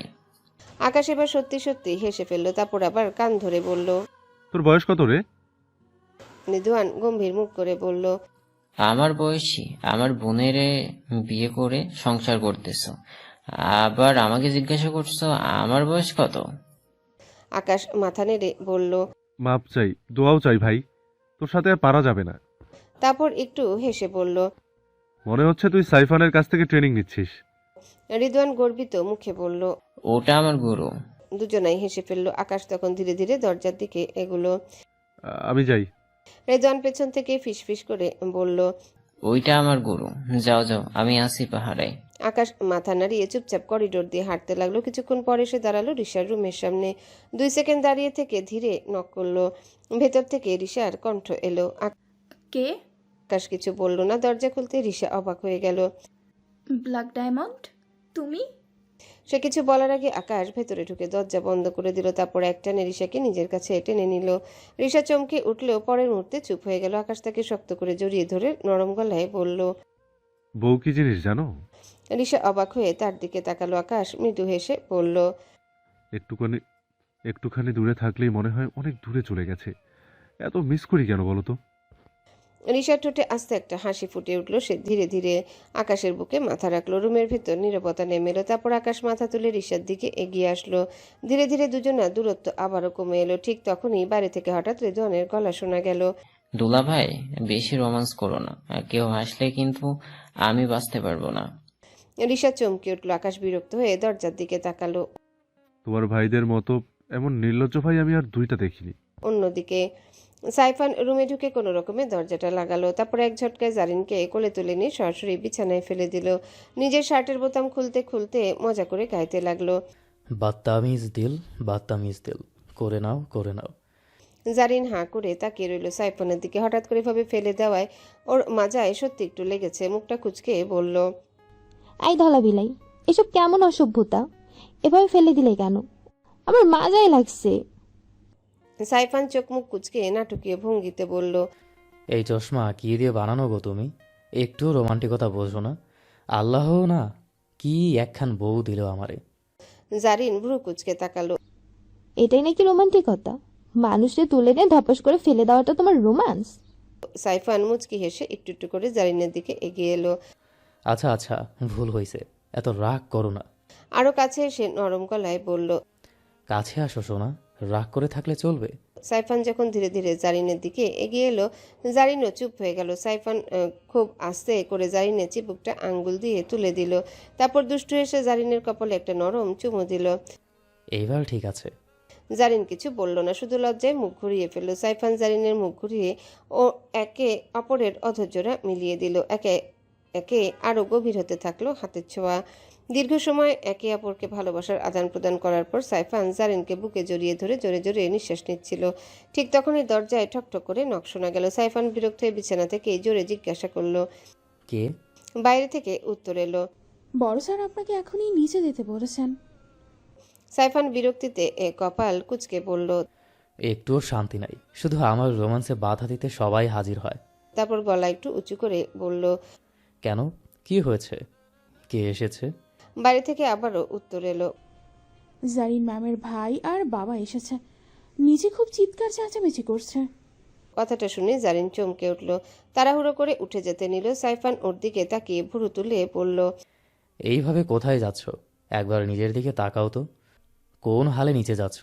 আকাশ এবার সত্যি সত্যি হেসে ফেলল। তারপর আবার কান ধরে বলল, তোর বয়স কত রে? রিদওয়ান গম্ভীর মুখ করে বলল, আমার বয়সী, আমার বোনের বিয়ে করে সংসার করতেছ, আবার আমাকে জিজ্ঞাসা করছো আমার বয়স কত? আকাশ মাথা নেড়ে বলল, মাপ চাই, দোয়াও চাই ভাই, তোর সাথে আর পারা যাবে না। তারপর একটু হেসে বলল, মনে হচ্ছে তুই সাইফানের কাছ থেকে ট্রেনিং নিচ্ছিস। রিদওয়ান গর্বিত মুখে বলল, ওটা আমার গুরু। দুজনাই হেসে ফেলল। আকাশ তখন ধীরে ধীরে দরজার দিকে এগুলো। আমি যাই। রিদওয়ান পেছন থেকে ফিসফিস করে বলল, ওইটা আমার গুরু, যাও যাও, আমি আসি পাহাড়ে। আকাশ মাথা নাড়িয়ে চুপচাপ করিডোর দিয়ে হাঁটতে লাগলো। কিছুক্ষণ পরে সে দাঁড়ালো রিশার রুমের সামনে। 2 সেকেন্ড দাঁড়িয়ে থেকে ধীরে নক করলো। ভেতর থেকে রিশার কণ্ঠ এলো। কে? আকাশ কিছু বলল না। দরজা খুলতে রিশা অবাক হয়ে গেল। ব্ল্যাক ডায়মন্ড, তুমি? সে কিছু বলার আগে আকাশ ভেতরে ঢুকে দরজা বন্ধ করে দিল। তারপর একটানে রিশাকে নিজের কাছে টেনে নিল। রিশা চমকে উঠলেও পরের মুহূর্তে চুপ হয়ে গেল। আকাশ তাকে শক্ত করে জড়িয়ে ধরে নরম গলায় বলল, বউ কি জিনিস জানো? রিশা অবাক হয়ে তার দিকে তাকালো। আকাশ মৃদু হেসে বলল, একটুখানি দূরে থাকলেই মনে হয় অনেক দূরে চলে গেছে। এত মিস করি কেন বলো তো? রিশার ঠোঁটে আস্তে একটা হাসি ফুটে উঠল। সে ধীরে ধীরে আকাশের বুকে মাথা রাখলো। রুমের ভেতর নীরবতা নেমে এলো। তারপর আকাশ মাথা তুলে রিশার দিকে এগিয়ে আসলো। ধীরে ধীরে দুজনের দূরত্ব আবারও কমে এলো। ঠিক তখনই বাড়ি থেকে হঠাৎ রিদওয়ানের গলা শোনা গেল। দুলা ভাই, বেশি রোমান্স করো না, কেউ হাসলে কিন্তু আমি বাঁচতে পারবো না। রিশা চমকে উঠল। আকাশ বিরক্ত হয়ে দরজার দিকে তাকালো। তোমার ভাইদের মতো এমন নির্লজ্জ ভাই আমি আর দুইটা দেখিনি। অন্যদিকে সাইফান রুমে ঢুকে কোনো রকমে দরজাটা লাগালো। তারপর এক ঝটকায় জারিনকে কোলে তুলে নিয়ে সরাসরি বিছানায় ফেলে দিল। নিজের শার্টের বোতাম খুলতে খুলতে মজা করে গাইতে লাগলো, বাত্তামিজ দিল, বাত্তামিজ দিল, করে নাও, করে নাও। জারিন হাঁ করে তাকিয়ে রইল সাইফানের দিকে। হঠাৎ করে এভাবে ফেলে দেওয়ায় ওর মাজায় সত্যি একটু লেগেছে। মুখটা কুঁচকে বলল, আই ধলা বিলাই, এসব কেমন অসভ্যতা? এভাবে ফেলে দিলে কেন? আমার মাজায় লাগছে। সাইফান চোখ মুখ কুঁচকে নাটকীয় ভঙ্গিতে বলল, এই চশমা কি দিয়ে বানানো গো তুমি? একটু রোমান্টিকতা বোঝো না? আল্লাহ না কি একখান বউ দিল আমারে। জারিন ভ্রু কুঁচকে তাকালো। এটাই নাকি রোমান্টিকতা? মানুষকে তুলে নিয়ে ধপাস করে ফেলে দেওয়াটা তোমার রোম্যান্স? সাইফান মুচকি হেসে একটু একটু করে জারিনের দিকে এগিয়ে এলো। আচ্ছা আচ্ছা, ভুল হয়েছে, এত রাগ করো না। আরো কাছে এসে নরম গলায় বলল। কাছে আসো সোনা, রাগ করে থাকলে চলবে? সাইফান যখন ধীরে ধীরে জারিনের দিকে এগিয়ে এলো, জারিনও চুপ হয়ে গেল। সাইফান খুব আস্তে করে জারিনের চিবুকটা আঙ্গুল দিয়ে তুলে দিল। তারপর দুষ্টু এসে জারিনের কপালে একটা নরম চুমু দিল। এইবার ঠিক আছে। জারিন কিছু বলল না, শুধু লজ্জায় মুখ ঘুরিয়ে ফেলল। সাইফান জারিনের মুখ ঘুরিয়ে ও একে অপরের অধৈর্যরা মিলিয়ে দিল। একে একে আরো গভীর হতে থাকলো হাতের ছোঁয়া। দীর্ঘ সময় একে অপরকে ভালোবাসার আদান প্রদান করার পর সাইফান জারিনকে বুকে জড়িয়ে ধরে জোরে জোরে নিঃশ্বাস নিচ্ছিল। ঠিক তখনই দরজায় ঠকঠক করে নখ শোনা গেল। সাইফান বিরক্ত হয়ে বিছানা থেকে জোরে জিজ্ঞাসা করলো। কে? বাইরে থেকে উত্তর এলো। বড় স্যার আপনাকে এখনই নিচে যেতে বলেছেন। সাইফান বিরক্তিতে কপাল কুঁচকে বলল। একটুও শান্তি নাই, শুধু আমার রোমান্সে বাধা দিতে সবাই হাজির হয়। তারপর গলা একটু উঁচু করে বলল, কেন, কি হয়েছে? কে এসেছে? বাইরে থেকে আবারও উত্তর এলো। জারিন ম্যামের ভাই আর বাবা এসেছে, নিচে খুব চিৎকার চেঁচামেচি করছে। কথাটা শুনে জারিন চমকে উঠল। তাড়াহুড়ো করে উঠে যেতে নিল। সাইফান ওর দিকে তাকিয়ে ভুরু তুলে বলল, এইভাবে কোথায় যাচ্ছ? একবার নিজের দিকে তাকাও তো, কোন হালে নিচে যাচ্ছ?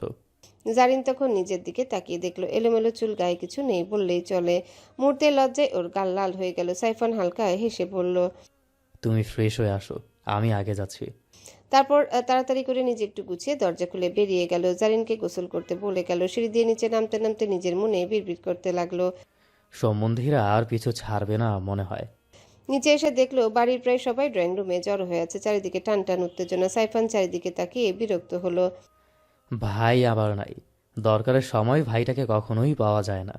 জারিন তখন নিজের দিকে তাকিয়ে দেখলো এলোমেলো চুল, গায়ে কিছু নেই বললেই চলে। মুহূর্তে লজ্জায় ওর গাল লাল হয়ে গেল। সাইফান হালকা হেসে বলল, তুমি ফ্রেশ হয়ে আসো, আমি আগে যাচ্ছি। তারপর তাড়াতাড়ি করে নিজে একটু গুছিয়ে দরজা খুলে বেরিয়ে গেল। জারিনকে গোসল করতে বলে গেল। সিঁড়ি দিয়ে নিচে নামতে নামতে নিজের মনে বিড়বিড় করতে লাগলো। সম্বন্ধীরা আর পিছু ছাড়বে না মনে হয়। নিচে এসে দেখলো বাড়ির প্রায় সবাই ড্রয়িং রুমে জড়ো হয়ে আছে। চারিদিকে টান টান উত্তেজনা। সাইফান চারিদিকে তাকিয়ে বিরক্ত হলো। ভাই আবার নাই, দরকারের সময় ভাইটাকে কখনোই পাওয়া যায় না,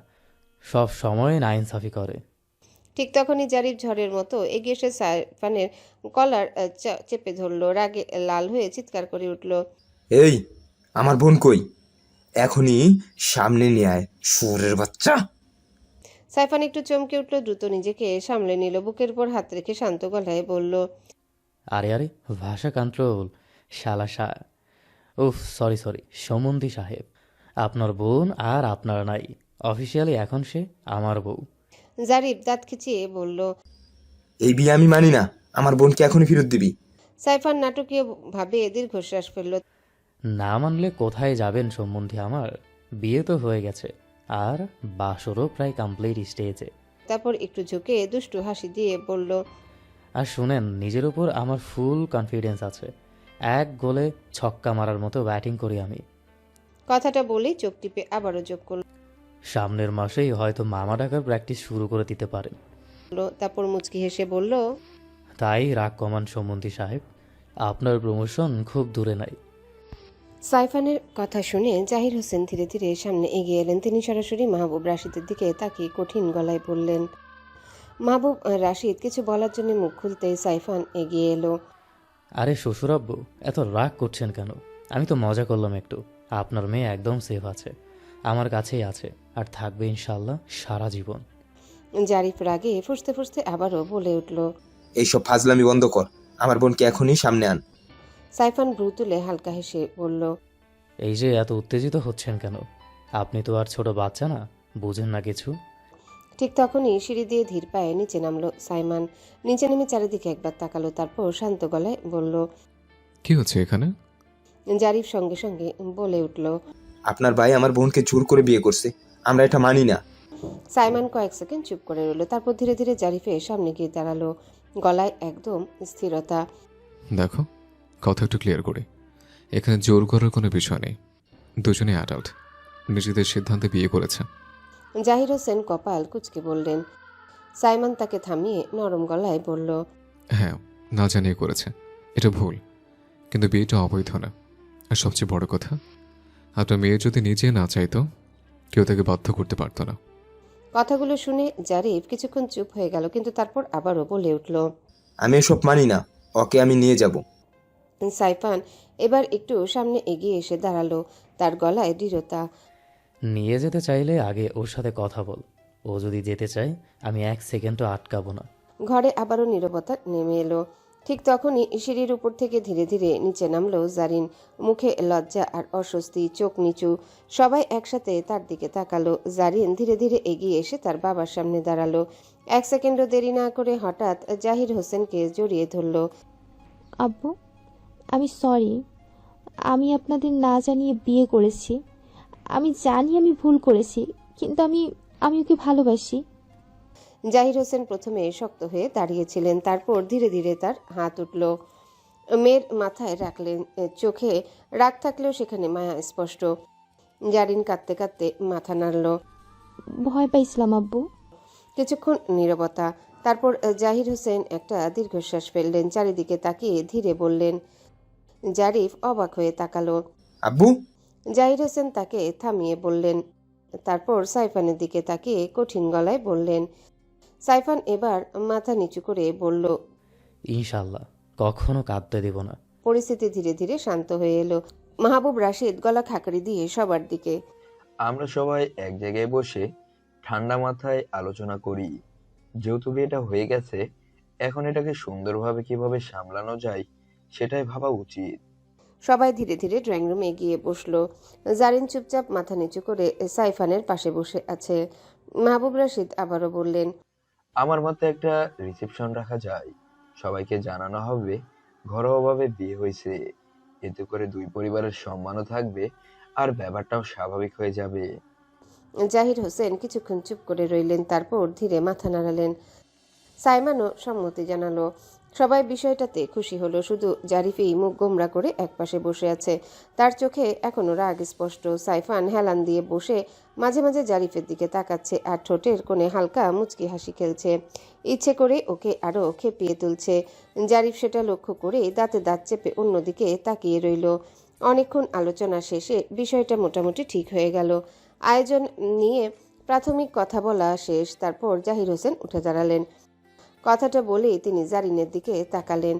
সব সময় নাইনসাফি করে। ঠিক তখনই জারিফ ঝড়ের মতো এগিয়ে এসে সাইফানের কলার চেপে ধরলো। রাগে লাল হয়ে চিৎকার করে উঠল। এই, আমার বোন কই? এখনই সামনে নিয়ে আয়, শুয়োরের বাচ্চা! সাইফান একটু চমকে উঠল, দ্রুত নিজেকে সামলে নিল। বুকের উপর হাত রেখে শান্ত গলায় বলল, আরে আরে, ভাষা কন্ট্রোল, শালা শা। উফ, সরি সরি সমন্ধি সাহেব, আপনার বোন আর আপনার নাই, অফিসিয়ালি এখন সে আমার বউ। জারিফ দাঁত খিচিয়ে বলল, এই বিয়ে আমি মানি না, আমার বোনকে এখনই ফেরত দিবি। সাইফান নাটকীয় ভাবে দীর্ঘশ্বাস ফেলল। না মানলে কোথায় যাবেন সম্বন্ধী আমার? বিয়ে তো হয়ে গেছে, আর বাসরও প্রায় কমপ্লিট স্টেজে। তারপর একটু ঝুঁকে দুষ্টু হাসি দিয়ে বলল, আর শুনেন, নিজের উপর আমার ফুল কনফিডেন্স আছে, এক গোলে ছক্কা মারার মতো ব্যাটিং করি আমি। কথাটা বলেই চোখ টিপে আবারও যোগ করল। সামনের মাসেই হয়তো মামা ডাকার প্র্যাকটিস শুরু করে দিতে পারেন। তারপর মুচকি হেসে বলল, তাই রাগ কমান সম্বন্ধী সাহেব, আপনার প্রমোশন খুব দূরে নাই। সাইফানের কথা শুনে জাহির হোসেন ধীরে ধীরে সামনে এগিয়ে এলেন। তিনি সরাসরি মাহবুব রাশিদের দিকে তাকিয়ে কঠিন গলায় বললেন। মাহবুব রাশিদ কিছু বলার জন্য মুখ খুলতেই সাইফান এগিয়ে এলো। আরে শ্বশুরাব্বু, এত রাগ করছেন কেন? আমি তো মজা করলাম একটু। আপনার মেয়ে একদম সেফ আছে, আমার কাছেই আছে, আর থাকবে ইনশাল্লাহ সারা জীবন। জারিফ রাগে ফুঁসতে ফুঁসতে আবারও বলে উঠল, এইসব ফাজলামি বন্ধ কর, আমার বোনকে এখনই সামনে আন। সাইফান ভ্রু তুলে হালকা হেসে বলল, এই যে এত উত্তেজিত হচ্ছেন কেন? আপনি তো আর ছোট বাচ্চা না, বুঝেন না কিছু। ঠিক তখনই সিঁড়ি দিয়ে ধীর পায়ে নিচে নামলো সাইমান। নিচে নেমে চারিদিকে একবার তাকালো, তারপর শান্ত গলায় বলল। কি হচ্ছে এখানে? জারিফ সঙ্গে সঙ্গে বলে উঠল, আপনার ভাই আমার বোনকে জোর করে বিয়ে করছে, আমরা এটা মানি না। সাইমান কয়েক সেকেন্ড চুপ করে রইল, তারপর ধীরে ধীরে জারিফের সামনে গিয়ে দাঁড়ালো, গলায় একদম স্থিরতা। দেখো, কথা একটু ক্লিয়ার করি, এখানে জোর করার কোনো বিষয় নেই। দুজনে অ্যাডাল্ট, নিজেদের সিদ্ধান্তে বিয়ে করেছে। জাহির হোসেন কপাল কুঁচকে বললেন। সাইমান তাকে থামিয়ে নরম গলায় বলল, হ্যাঁ, না জানিয়ে করেছে, এটা ভুল, কিন্তু বিয়েটা অবৈধ না। আর সবচেয়ে বড় কথা, আপনার মেয়ে যদি নিজে না চাইতো কেউ তাকে বাধ্য করতে পারতো না। কথাগুলো শুনে জারিফ কিছুক্ষণ চুপ হয়ে গেল, কিন্তু তারপর আবারও বলে উঠল। আমি এসব মানি না, ওকে আমি নিয়ে যাব। সাইফান এবার একটু সামনে এগিয়ে এসে দাঁড়ালো, তার গলায় দৃঢ়তা। নিয়ে যেতে চাইলে আগে ওর সাথে কথা বল। ও যদি যেতে চায় আমি 1 সেকেন্ডও আটকাবো না। ঘরে আবারও নীরবতা নেমে এলো। ঠিক তখনই সিঁড়ির উপর থেকে ধীরে ধীরে নিচে নামলো জারিন, মুখে লজ্জা আর অস্বস্তি, চোখ নিচু। সবাই একসাথে তার দিকে তাকালো। জারিন ধীরে ধীরে এগিয়ে এসে তার বাবার সামনে দাঁড়ালো। 1 সেকেন্ডও দেরি না করে হঠাৎ জাহির হোসেনকে জড়িয়ে ধরল। আব্বু, আমি সরি। আমি আপনাদের না জানিয়ে বিয়ে করেছি। আমি জানি আমি ভুল করেছি, কিন্তু আমি ওকে ভালোবাসি। জাহির হোসেন প্রথমে শক্ত হয়ে দাঁড়িয়েছিলেন, তারপর ধীরে ধীরে তার হাত উঠল। মেয়ের মাথায় রাখলেন। চোখে রাগ থাকলেও সেখানে মায়া স্পষ্ট। জারিন কাঁদতে কাঁদতে মাথা নাড়ল। ভয় পাইছিলাম আব্বু। কিছুক্ষণ নীরবতা, তারপর জাহির হোসেন একটা দীর্ঘশ্বাস ফেললেন, চারিদিকে তাকিয়ে ধীরে বললেন। জারিফ অবাক হয়ে তাকালো। আব্বু, জাহির হোসেন তাকে থামিয়ে বললেন, তারপর সাইফানের দিকে তাকিয়ে কঠিন গলায় বললেন। সাইফান এবার মাথা নিচু করে বলল, ইনশাল্লাহ কখনো কাঁদতে দেব না। পরিস্থিতি ধীরে ধীরে শান্ত হয়ে এলো। মাহবুব রাশিদ গলা খাকারি দিয়ে সবার দিকে। আমরা সবাই এক জায়গায় বসে ঠান্ডা মাথায় আলোচনা করি। যেহেতু বিয়েটা হয়ে গেছে, এখন এটাকে সুন্দরভাবে কিভাবে সামলানো যায় সেটাই ভাবা উচিত। সবাই ধীরে ধীরে ড্রয়িং রুমে গিয়ে বসলো। জারিন চুপচাপ মাথা নিচু করে সাইফানের পাশে বসে আছে। মাহবুব রাশিদ আবারও বললেন, আমার মতে একটা রিসেপশন রাখা যায়, সবাইকে জানানো হবে ঘরোয়াভাবে বিয়ে হয়েছে। এতে করে দুই পরিবারের সম্মানও থাকবে আর ব্যাপারটাও স্বাভাবিক হয়ে যাবে। জাহির হোসেন কিছুক্ষণ চুপ করে রইলেন, তারপর ধীরে মাথা নাড়ালেন। সাইমানও সম্মতি জানালো। সবাই বিষয়টাতে খুশি হলো, শুধু জারিফই মুখ গোমরা করে একপাশে বসে আছে। তার চোখে এখনো রাগ স্পষ্ট। সাইফান হেলান দিয়ে বসে মাঝে মাঝে জারিফের দিকে তাকাচ্ছে, আর ঠোঁটের কোণে হালকা মুচকি হাসি খেলছে। ইচ্ছে করে ওকে আরো খেপিয়ে তুলছে। জারিফ সেটা লক্ষ্য করে দাঁতে দাঁত চেপে অন্যদিকে তাকিয়ে রইল। অনেকক্ষণ আলোচনা শেষে বিষয়টা মোটামুটি ঠিক হয়ে গেল। আয়োজন নিয়ে প্রাথমিক কথা বলা শেষ, তারপর জাহির হোসেন উঠে দাঁড়ালেন। কথাটা বলেই তিনি জারিনের দিকে তাকালেন।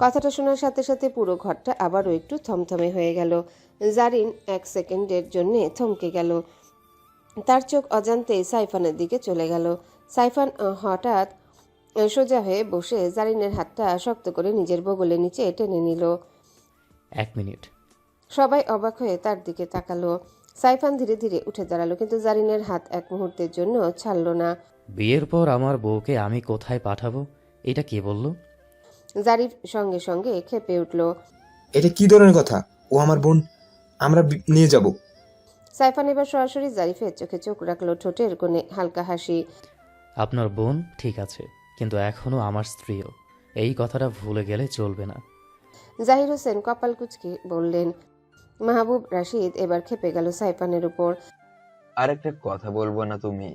কথাটা শোনার সাথে সাথে পুরো ঘরটা আবারও একটু থমথমে হয়ে গেল। জারিন 1 সেকেন্ডের জন্য থমকে গেল। তার চোখ অজান্তেই সাইফানের দিকে চলে গেল। সাইফান হঠাৎ সোজা হয়ে বসে জারিনের হাতটা শক্ত করে নিজের বগলের নিচে টেনে নিল। 1 মিনিট। সবাই অবাক হয়ে তার দিকে তাকালো। সাইফান ধীরে ধীরে উঠে দাঁড়ালো, কিন্তু জারিনের হাত এক মুহূর্তের জন্য ছাড়ল না। বিয়ের পর আমার বউকে আমি কোথায় পাঠাবো এটা কে বলল? জারিফ সঙ্গে সঙ্গে খেপে উঠল। এটা কি ধরনের কথা? ও আমার বোন, আমরা নিয়ে যাব। সাইফান এবার সরাসরি জারিফের চোখে চোখ রাখলো, ঠোঁটের কোণে হালকা হাসি। আপনার বোন ঠিক আছে, কিন্তু এখনো আমার স্ত্রীও। এই কথাটা ভুলে গেলে চলবে না। জাহির হোসেন কপাল কুঁচকে বললেন। মাহবুব রাশিদ এবার খেপে গেল সাইফানের উপর। আর একটা কথা বলবো না তুমি?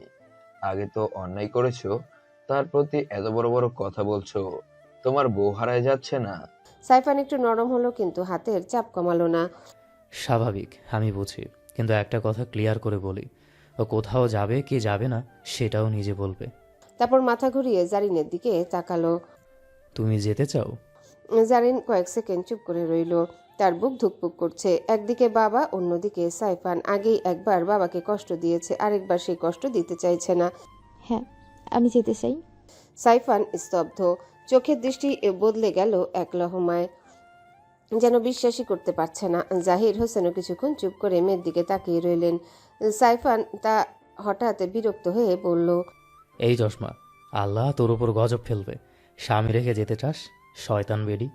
আগে তো অন্যায় করেছো, তার প্রতি এত বড় বড় কথা বলছো। তোমার বউ হারায় যাচ্ছে না? সাইফান একটু নরম হলো, কিন্তু হাতের চাপ কমালো না। স্বাভাবিক, আমি বুঝি, কিন্তু একটা কথা ক্লিয়ার করে বলি, ও কোথাও যাবে কি যাবে না সেটাও নিজে বলবে। তারপর মাথা ঘুরিয়ে জারিনের দিকে তাকালো। তুমি যেতে চাও? জারিন কয়েক সেকেন্ড চুপ করে রইল। তার বুক ধুকপুক করছে। একদিকে বাবা, অন্যদিকে সাইফান। আগেই একবার বাবাকে কষ্ট দিয়েছে, আরেকবার সেই কষ্ট দিতে চাইছে না। হ্যাঁ, আমি যেতে চাই। সাইফান স্তব্ধ, চোখের দৃষ্টি বদলে গেল এক লহমায়, যেন বিশ্বাসই করতে পারছে না। জাহির হোসেনও কিছুক্ষণ চুপ করে মেয়ের দিকে তাকিয়ে রইলেন। সাইফান তা হঠাৎ বিরক্ত হয়ে বলল, এই চশমা, আল্লাহ তোর উপর গজব ফেলবে। স্বামী রেখে যেতে চাস, শয়তান বেডি।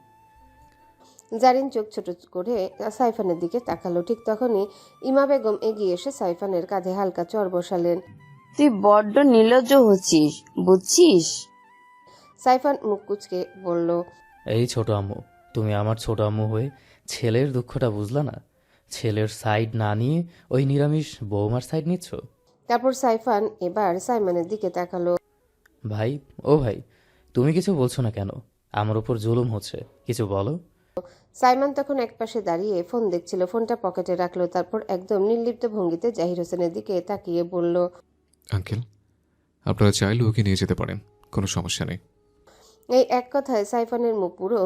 জারিন চোখ ছোট করে সাইফানের দিকে তাকালো। ঠিক তখনই ইমা বেগম এগিয়ে এসে সাইফানের কাঁধে হালকা চর বসালেন। তুই বড্ড নির্লজ্জ হচ্ছিস, বুঝছিস? সাইফান মুখ কুচকে বলল, এই ছোট আম্মু, তুমি আমার ছোট আম্মু হয়ে ছেলের দুঃখটা বুঝলা না? ছেলের সাইড না নিয়ে ওই নিরামিষ বৌমার সাইড নিচ্ছ। তারপর সাইফান এবার সাইমনের দিকে তাকালো। ভাই, ও ভাই, তুমি কিছু বলছো না কেন? আমার উপর জুলুম হচ্ছে, কিছু বলো। সাইমন তখন একপাশে দাঁড়িয়ে ফোন দেখছিল, ফোনটা পকেটে রাখলো, তারপর একদম নির্লিপ্ত ভঙ্গিতে জাহির হোসেনের দিকে তাকিয়ে বলল, আঙ্কেল, আপনারা চাইলে ওকে নিয়ে যেতে পারেন, কোনো সমস্যা নেই। এই এক কথায় সাইফানের মুখ পুরো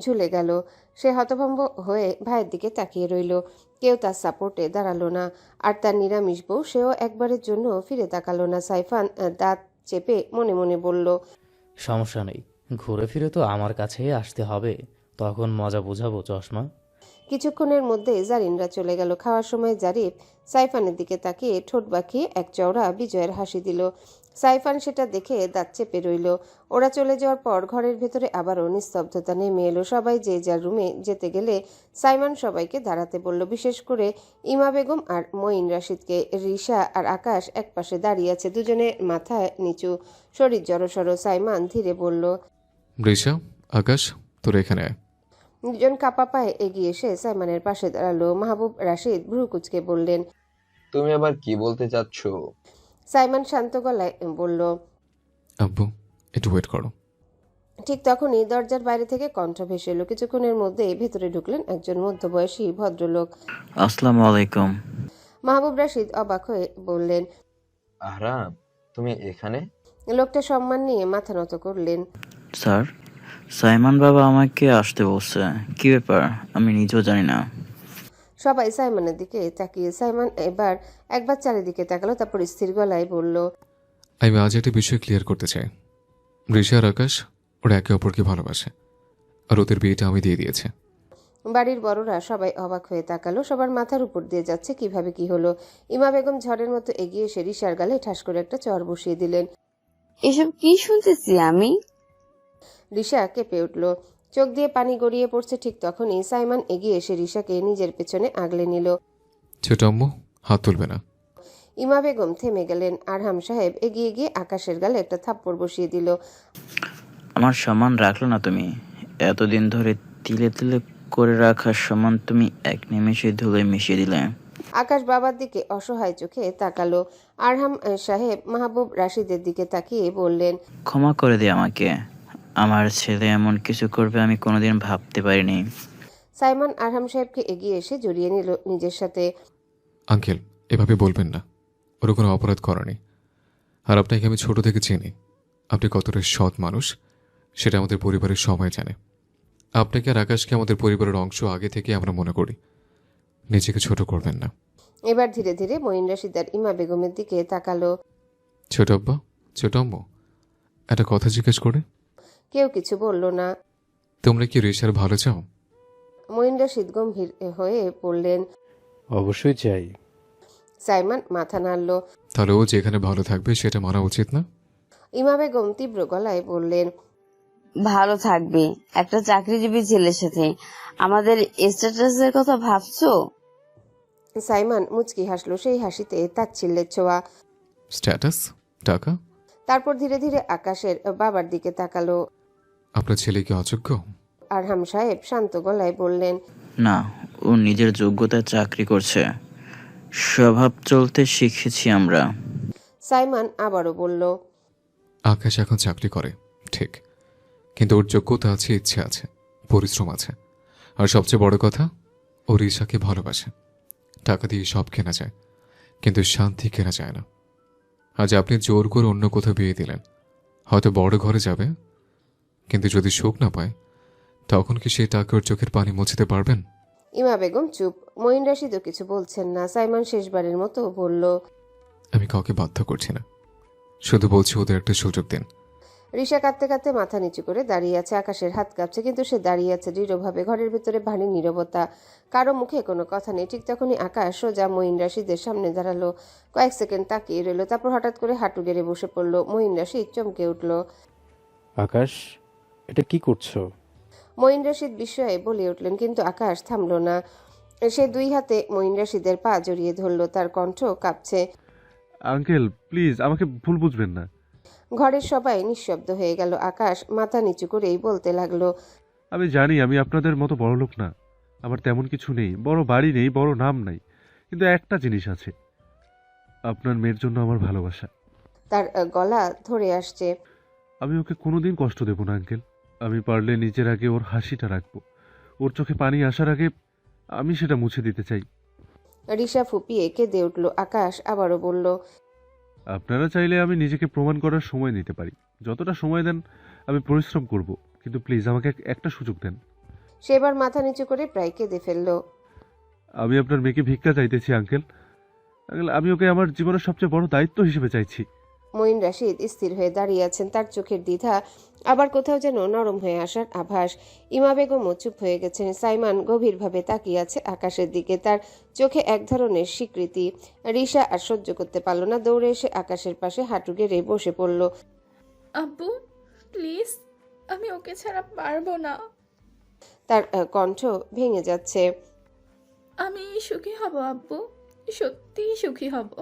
ঝুলে গেল। সে হতভম্ব হয়ে ভাইয়ের দিকে তাকিয়ে রইল। কেউ তার সাপোর্টে দাঁড়ালো না, আর তার নিরামিষ বউ সেও একবারের জন্য ফিরে তাকালো না। সাইফান দাঁত চেপে মনে মনে বলল, সমস্যা নেই, ঘুরে ফিরে তো আমার কাছেই আসতে হবে, তখন মজা বোঝাবো চশমা। কিছুক্ষণের মধ্যে জারিনরা চলে গেল। খাওয়ার সময় জারিফ সাইফানের দিকে তাকিয়ে ঠোঁট বাঁকিয়ে এক চওড়া বিজয়ের হাসি দিল। সাইফান সেটা দেখে দাঁত চেপে রইল। ওরা চলে যাওয়ার পর ঘরের ভেতরে আবারও নিস্তব্ধতা নেমে এলো। সবাই যে যার রুমে যেতে গেলে সাইমন সবাইকে দাঁড়াতে বলল, বিশেষ করে ইমা বেগম আর মঈন রাশিদকে। রিশা আর আকাশ একপাশে দাঁড়িয়ে আছে, দুজনে মাথায় নিচু, শরীর জড়সড়। সাইমন ধীরে বলল, রিশা, আকাশ, তোর এখানে আয়। দুজন কাপা পায়ে এগিয়ে এসে সাইমনের পাশে দাঁড়ালো। মাহবুব রাশিদ ভ্রু কুচকে বললেন, তুমি আবার কি বলতে চাচ্ছ? সাইমন শান্ত গলায় বলল, আব্বু, একটু ওয়েট করো। ঠিক তখনই দরজার বাইরে থেকে কণ্ঠ ভেসে এলো। কিছুক্ষণের মধ্যে ভেতরে ঢুকলেন একজন মধ্যবয়সী ভদ্রলোক। আসসালামু আলাইকুম। মাহবুব রাশিদ অবাক হয়ে বললেন, আহরাম, তুমি এখানে? লোকটা সম্মান নিয়ে মাথা নত করলেন। স্যার, সাইমন বাবা আমাকে আসতে বলছে। কি ব্যাপার আমি নিজেও জানি না। সবাই সাইমনের দিকে তাকিয়ে। সাইমন একবার চারিদিকে তাকালো, তারপর স্থির গলায় বলল, আমি আজ একটা বিষয় ক্লিয়ার করতে চাই। ঋষা আর আকাশ ওরা একে অপরকে ভালোবাসে, আর ওদের বিয়েটা আমি দিয়ে দিয়েছে। বাড়ির বড়রা সবাই অবাক হয়ে তাকালো। সবার মাথার উপর দিয়ে যাচ্ছে কিভাবে কি হলো। ইমা বেগম ঝড়ের মতো এগিয়ে এসে রিশার গালে ঠাস করে একটা চর বসিয়ে দিলেন। এসব কি শুনতেছি আমি? রিশা কেঁপে উঠল, চোখ দিয়ে পানি গড়িয়ে পড়ছে। ঠিক তখনই সাইমন এগিয়ে এসে রিশাকে নিজের পেছনে আগলে নিল। ছোট আম্মু, হাত তুলবে না। ইমা বেগম থেমে গেলেন। আরহাম সাহেব এগিয়ে গিয়ে আকাশের গালে একটা থাপ্পড় বসিয়ে দিল। আমার সম্মান রাখলো না তুমি। এতদিন ধরে তিলে তিলে করে রাখার সম্মান তুমি এক নিমেষে ধুলে মিশিয়ে দিলে। আকাশ বাবার দিকে অসহায় চোখে তাকালো। আরহাম সাহেব মাহবুব রাশিদের দিকে তাকিয়ে বললেন, ক্ষমা করে দে আমাকে। আমার ছেলে এমন কিছু করবে আমি কোনোদিন ভাবতে পারিনি। সাইমন আরহাম সাহেবকে এগিয়ে এসে জড়িয়ে নিল নিজের সাথে। আঙ্কেল, এভাবে বলবেন না, ওর কোনো অপরাধ করেনি। আর আপনাকে আমি ছোট থেকে চিনি। আপনি কতটা সৎ মানুষ সেটা আমাদের পরিবারের সবাই জানে। আপনাকে আর আকাশকে আমাদের পরিবারের অংশ আগে থেকে আমরা মনে করি। নিজেকে ছোট করবেন না। এবার ধীরে ধীরে মঈন রাশিদ আর ইমা বেগমের দিকে তাকালো। ছোট আব্বা, ছোট আম্মু, একটা কথা জিজ্ঞেস করে। কেউ কিছু বলল না। তোমরা কি রেশার ভালো চাও? মঈন রাশিদ গম্ভীর হয়ে পড়লেন। অবশ্যই চাই। সাইমন মাথা নাড়ল। তাহলে ও যেখানে ভালো থাকবে সেটা মানা উচিত না? ইমা বেগম তীব্র গলায় বললেন, ভালো থাকবে একটা চাকরিজীবী ছেলের সাথে। আমাদের স্ট্যাটাসের কথা ভাবছো? সাইমন মুচকি হাসলো, সেই হাসিতে তাচ্ছিল্যের ছোঁয়া। স্ট্যাটাস, টাকা? তারপর ধীরে ধীরে আকাশের বাবার দিকে তাকালো। আপনার ছেলে কি অযোগ্য? আরহাম সাহেব শান্ত গলায় বললেন, না, ও নিজের যোগ্যতায় চাকরি করছে। স্বভাব চলতে শিখেছি আমরা। সাইমন আবারও বলল, আকাশ এখন চাকরি করে ঠিক, কিন্তু ওর যোগ্যতা আছে, ইচ্ছে আছে, পরিশ্রম আছে, আর সবচেয়ে বড় কথা ও রিশাকে ভালোবাসে। টাকা দিয়ে সব কেনা যায়, কিন্তু শান্তি কেনা যায় না। আজ আপনি জোর করে অন্য কোথাও বিয়ে দিলেন, হয়তো বড় ঘরে যাবে, কিন্তু যদি সুখ না পায় তখন কি সেই টাকার চোখের পানি মুছতে পারবেন? ইমা বেগম চুপ। মঈন রাশিদও কিছু বলছেন না। সাইমন শেষবারের মতো বলল, আমি কাউকে বাধ্য করছি না, শুধু বলছি ওদের একটা সুযোগ দিন। রিশা কাঁদতে কাঁদতে মাথা নিচু করে দাঁড়িয়ে আছে। আকাশের হাত কাঁপছে, কিন্তু সে দাঁড়িয়ে আছে দৃঢ়ভাবে। ঘরের ভেতরে ভারী নীরবতা, কারো মুখে কোনো কথা নেই। ঠিক তখনই আকাশ সোজা মঈন রাশিদের সামনে দাঁড়ালো। কয়েক সেকেন্ড তাকিয়ে রইল, তারপর হঠাৎ করে হাঁটু গেড়ে বসে পড়ল। মঈন রাশিদ চমকে উঠল। আকাশ, এটা কি করছো? মঈন রাশিদ বিস্ময়ে বলে উঠলেন, কিন্তু আকাশ থামল না। সে দুই হাতে মঈন রাশিদের পা জড়িয়ে ধরল, তার কণ্ঠ কাঁপছে। আঙ্কেল প্লিজ, আমাকে ভুল বুঝবেন না। ঘরের সবাই নিঃশব্দ হয়ে গেল। আকাশ মাথা নিচু করেই বলতে লাগলো, আমি জানি আমি আপনাদের মতো বড় লোক না, আমার তেমন কিছু নেই, বড় বাড়ি নেই, বড় নাম নাই, কিন্তু একটা জিনিস আছে, আপনার মেয়ের জন্য আমার ভালোবাসা। তার গলা ধরে আসছে। আমি ওকে কোনোদিন কষ্ট দেব না আঙ্কেল। আমি পারলে নিজের আগে ওর হাসিটা রাখবো, ওর চোখে পানি আসার আগে আমি সেটা মুছে দিতে চাই। রিশা ফুপিয়ে কেঁদে উঠল। আকাশ আবারও বলল, আপনারা চাইলে আমি নিজেকে প্রমাণ করার সময় নিতে পারি। যতটা সময় দেন আমি পরিশ্রম করব, কিন্তু প্লিজ আমাকে একটা সুযোগ দেন। সেবার মাথা নিচু করে প্রায় কেঁদে ফেলল। আমি আপনার মেয়েকে ভিক্ষা চাইতেছি আঙ্কেল। আঙ্কেল, আমি ওকে আমার জীবনের সবচেয়ে বড় দায়িত্ব হিসেবে চাইছি। মঈন রাশিদ স্থির হয়ে দাঁড়িয়ে আছেন। তার চোখের দ্বিধা আবার কোথাও যেন নরম হয়ে আসার আভাস। ইমা বেগমও চুপ হয়ে গেছেন। সাইমান গভীরভাবে তাকিয়ে আছে আকাশের দিকে, তার চোখে এক ধরনের স্বীকৃতি। রিশা আর সহ্য করতে পারল না, দৌড়ে এসে আকাশের পাশে হাঁটু গেড়ে বসে পড়ল। আব্বু প্লিজ, আমি ওকে ছাড়া পারবো না। তার কণ্ঠ ভেঙে যাচ্ছে। আমি সুখী হব আব্বু, সত্যিই সুখী হব।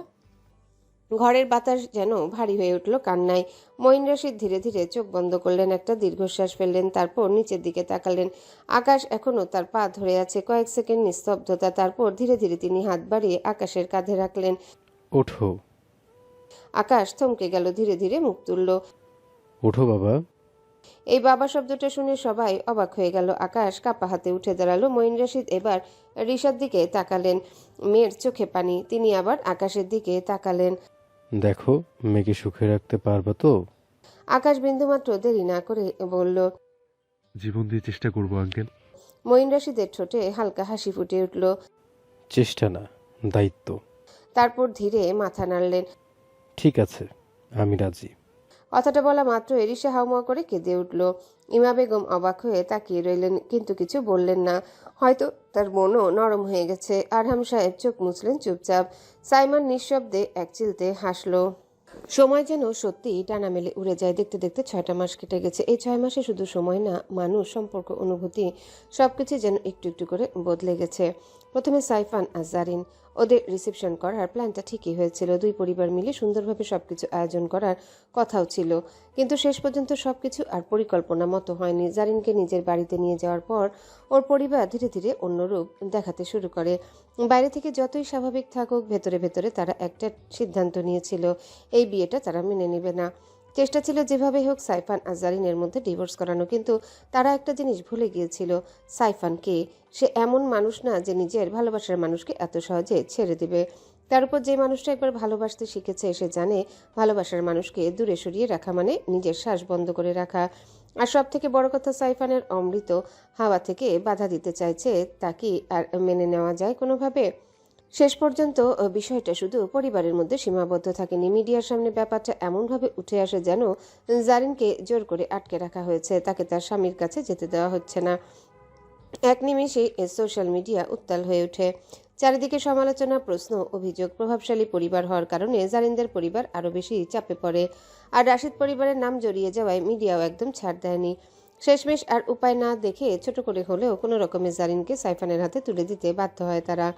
ঘরের বাতাস যেন ভারী হয়ে উঠল কান্নায়। মঈন রশিদ ধীরে ধীরে চোখ বন্ধ করলেন, একটা দীর্ঘশ্বাস ফেললেন, তারপর নিচের দিকে তাকালেন। আকাশ এখনো তার পা ধরে আছে। কয়েক সেকেন্ড নিস্তব্ধতা, তারপর ধীরে ধীরে তিনি হাত বাড়িয়ে আকাশের কাঁধে রাখলেন। ওঠো। আকাশ থমকে গেল, ধীরে ধীরে মুখ তুলল। ওঠো বাবা। এই বাবা শব্দটা শুনে সবাই অবাক হয়ে গেল। আকাশ কাপা হাতে উঠে দাঁড়ালো। মঈন রশিদ এবার রিশার দিকে তাকালেন, মেয়ের চোখে পানি। তিনি আবার আকাশের দিকে তাকালেন। দেখো, মেয়েকে সুখে রাখতে পারবা তো? আকাশ বিন্দুমাত্র দেরি না করে বলল, জীবন দিয়ে চেষ্টা করব আঙ্কেল। মঈন রশিদের ঠোঁটে হালকা হাসি ফুটে উঠল। চেষ্টা না, দায়িত্ব। তারপর ধীরে মাথা নাড়লেন। ঠিক আছে, আমি রাজি। কথাটা বলা মাত্র রিশা হাউমাউ করে কেঁদে উঠল। ইমা বেগম অবাক হয়ে তাকিয়ে রইলেন, কিন্তু কিছু বললেন না। হয়তো তার মনও নরম হয়ে গেছে। আরহাম সাহেব চোখ মুছলেন চুপচাপ। সাইমন নিঃশব্দে এক চিলতে হাসলো। সময় যেন সত্যি টানা মেলে উড়ে যায়। দেখতে দেখতে 6টা মাস কেটে গেছে। এই 6 মাসে শুধু সময় না, মানুষ, সম্পর্ক, অনুভূতি সবকিছু যেন একটু একটু করে বদলে গেছে। প্রথমে সাইফান আর জারিন। ওদের রিসেপশন করার প্ল্যানটা ঠিকই হয়েছিল। দুই পরিবার মিলে সুন্দরভাবে সবকিছু আয়োজন করার কথাও ছিল, কিন্তু শেষ পর্যন্ত সবকিছু আর পরিকল্পনা মতো হয়নি। জারিনকে নিজের বাড়িতে নিয়ে যাওয়ার পর ওর পরিবার ধীরে ধীরে অন্য রূপ দেখাতে শুরু করে। বাইরে থেকে যতই স্বাভাবিক থাকুক, ভেতরে ভেতরে তারা একটা সিদ্ধান্ত নিয়েছিল, এই বিয়েটা তারা মেনে নেবে না। চেষ্টা ছিল যেভাবে হোক সাইফান আর জারিনের মধ্যে ডিভোর্স করানো, কিন্তু তারা একটা জিনিস ভুলে গিয়েছিল। সাইফান কে? সে এমন মানুষ না যে নিজের ভালোবাসার মানুষকে এত সহজে ছেড়ে দিবে। তার উপর যে মানুষটা একবার ভালোবাসতে শিখেছে, সে জানে ভালোবাসার মানুষকে দূরে সরিয়ে রাখা মানে নিজের শ্বাস বন্ধ করে রাখা। আর সব থেকে বড় কথা, সাইফানের অমৃত হাওয়া থেকে বাধা দিতে চাইছে। তা কি আর মেনে নেওয়া যায় কোনোভাবে? শেষ পর্যন্ত বিষয়টা শুধু পরিবারের মধ্যে সীমাবদ্ধ থাকেনি। মিডিয়ার সামনে ব্যাপারটা এমনভাবে উঠে আসে যেন জারিনকে জোর করে আটকে রাখা হয়েছে, তাকে তার স্বামীর কাছে যেতে দেওয়া হচ্ছে না। এক নিমেষে সোশ্যাল মিডিয়া উত্তাল হয়ে ওঠে। চারিদিকে সমালোচনা, প্রশ্ন, অভিযোগ। প্রভাবশালী পরিবার হওয়ার কারণে জারিনদের পরিবার আরও বেশি চাপে পড়ে। আর রাশিদ পরিবারের নাম জড়িয়ে যাওয়ায় মিডিয়াও একদম ছাড় দেয়নি। শেষমেশ আর উপায় না দেখে ছোট করে হলেও কোনো রকমে জারিনকে সাইফানের হাতে তুলে দিতে বাধ্য হয় তারা।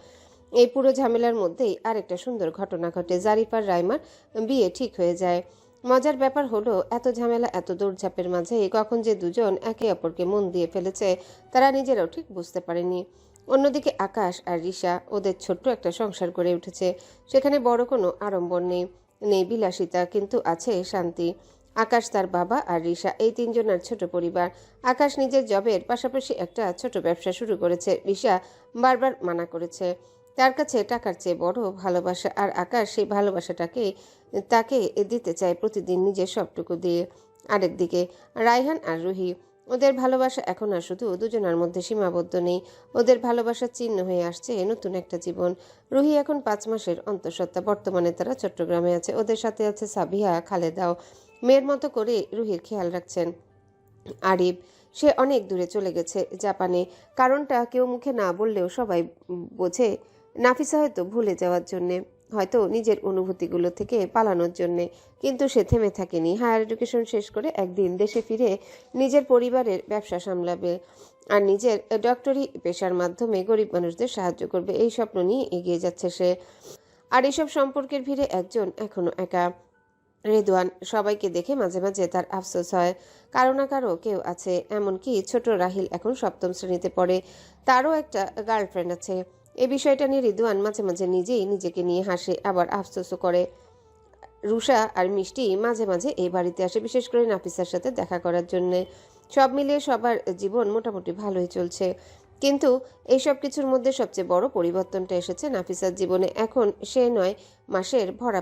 এই পুরো ঝামেলার মধ্যেই আরেকটা সুন্দর ঘটনা ঘটে। জারিফ আর রাইমার বিয়ে ঠিক হয়ে যায়। মজার ব্যাপার হলো, এত ঝামেলা, এত দৌড়ঝাঁপের মাঝে কখন যে দুজন একে অপরকে মন দিয়ে ফেলেছে তারা নিজেরাও ঠিক বুঝতে পারেনি। অন্যদিকে আকাশ আর রিশা, ওদের ছোট্ট একটা সংসার গড়ে উঠেছে। সেখানে বড় কোনো আড়ম্বর নেই, নেই বিলাসিতা, কিন্তু আছে শান্তি। আকাশ, তার বাবা আর রিশা, এই তিনজনের ছোট পরিবার। আকাশ নিজের জবের পাশাপাশি একটা ছোট ব্যবসা শুরু করেছে। রিশা বারবার মানা করেছে, তার কাছে টাকার চেয়ে বড় ভালোবাসা, আর আকাশ সেই ভালোবাসাটাকে তাকে দিতে চায় প্রতিদিন নিজের সবটুকু দিয়ে। আরেকদিকে রায়হান আর রুহি, ওদের ভালোবাসা এখন আর শুধু দুজনের মধ্যে সীমাবদ্ধ নেই, ওদের ভালোবাসার চিহ্ন হয়ে আসছে নতুন একটা জীবন। রুহি এখন 5 মাসের অন্তঃসত্ত্বা। বর্তমানে তারা চট্টগ্রামে আছে। ওদের সাথে আছে সাবিহা, খালেদাও। মেয়ের মতো করে রুহির খেয়াল রাখছেন আরিফ। সে অনেক দূরে চলে গেছে, জাপানে। কারণটা কেউ মুখে না বললেও সবাই বোঝে। নাফিসা হয়তো ভুলে যাওয়ার জন্যে, হয়তো নিজের অনুভূতিগুলো থেকে পালানোর জন্যে, কিন্তু সে থেমে থাকেনি। হায়ার এডুকেশন শেষ করে একদিন দেশে ফিরে নিজের পরিবারের ব্যবসা সামলাবে আর নিজের ডক্টরি পেশার মাধ্যমে গরিব মানুষদের সাহায্য করবে, এই স্বপ্ন নিয়ে এগিয়ে যাচ্ছে সে। আর এইসব সম্পর্কের ভিড়ে একজন এখনো একা, রেদওয়ান। সবাইকে দেখে মাঝে মাঝে তার আফসোস হয়, কারো না কারো কেউ আছে। এমনকি ছোট রাহিল এখন 7ম শ্রেণীতে পড়ে, তারও একটা গার্লফ্রেন্ড আছে। এই বিষয়টা নিয়ে রিদওয়ান মাঝে মাঝে নিজেই নিজেকে নিয়ে হাসে, আবার আফসোসও করে। রুষা আর মিষ্টি মাঝে মাঝে এই বাড়িতে আসে, বিশেষ করে নাফিসার সাথে দেখা করার জন্যে। সব মিলিয়ে সবার জীবন মোটামুটি ভালোই চলছে। কিন্তু এইসব কিছুর মধ্যে সবচেয়ে বড় পরিবর্তনটা এসেছে নাফিসার জীবনে। এখন সে 9 মাসের ভরা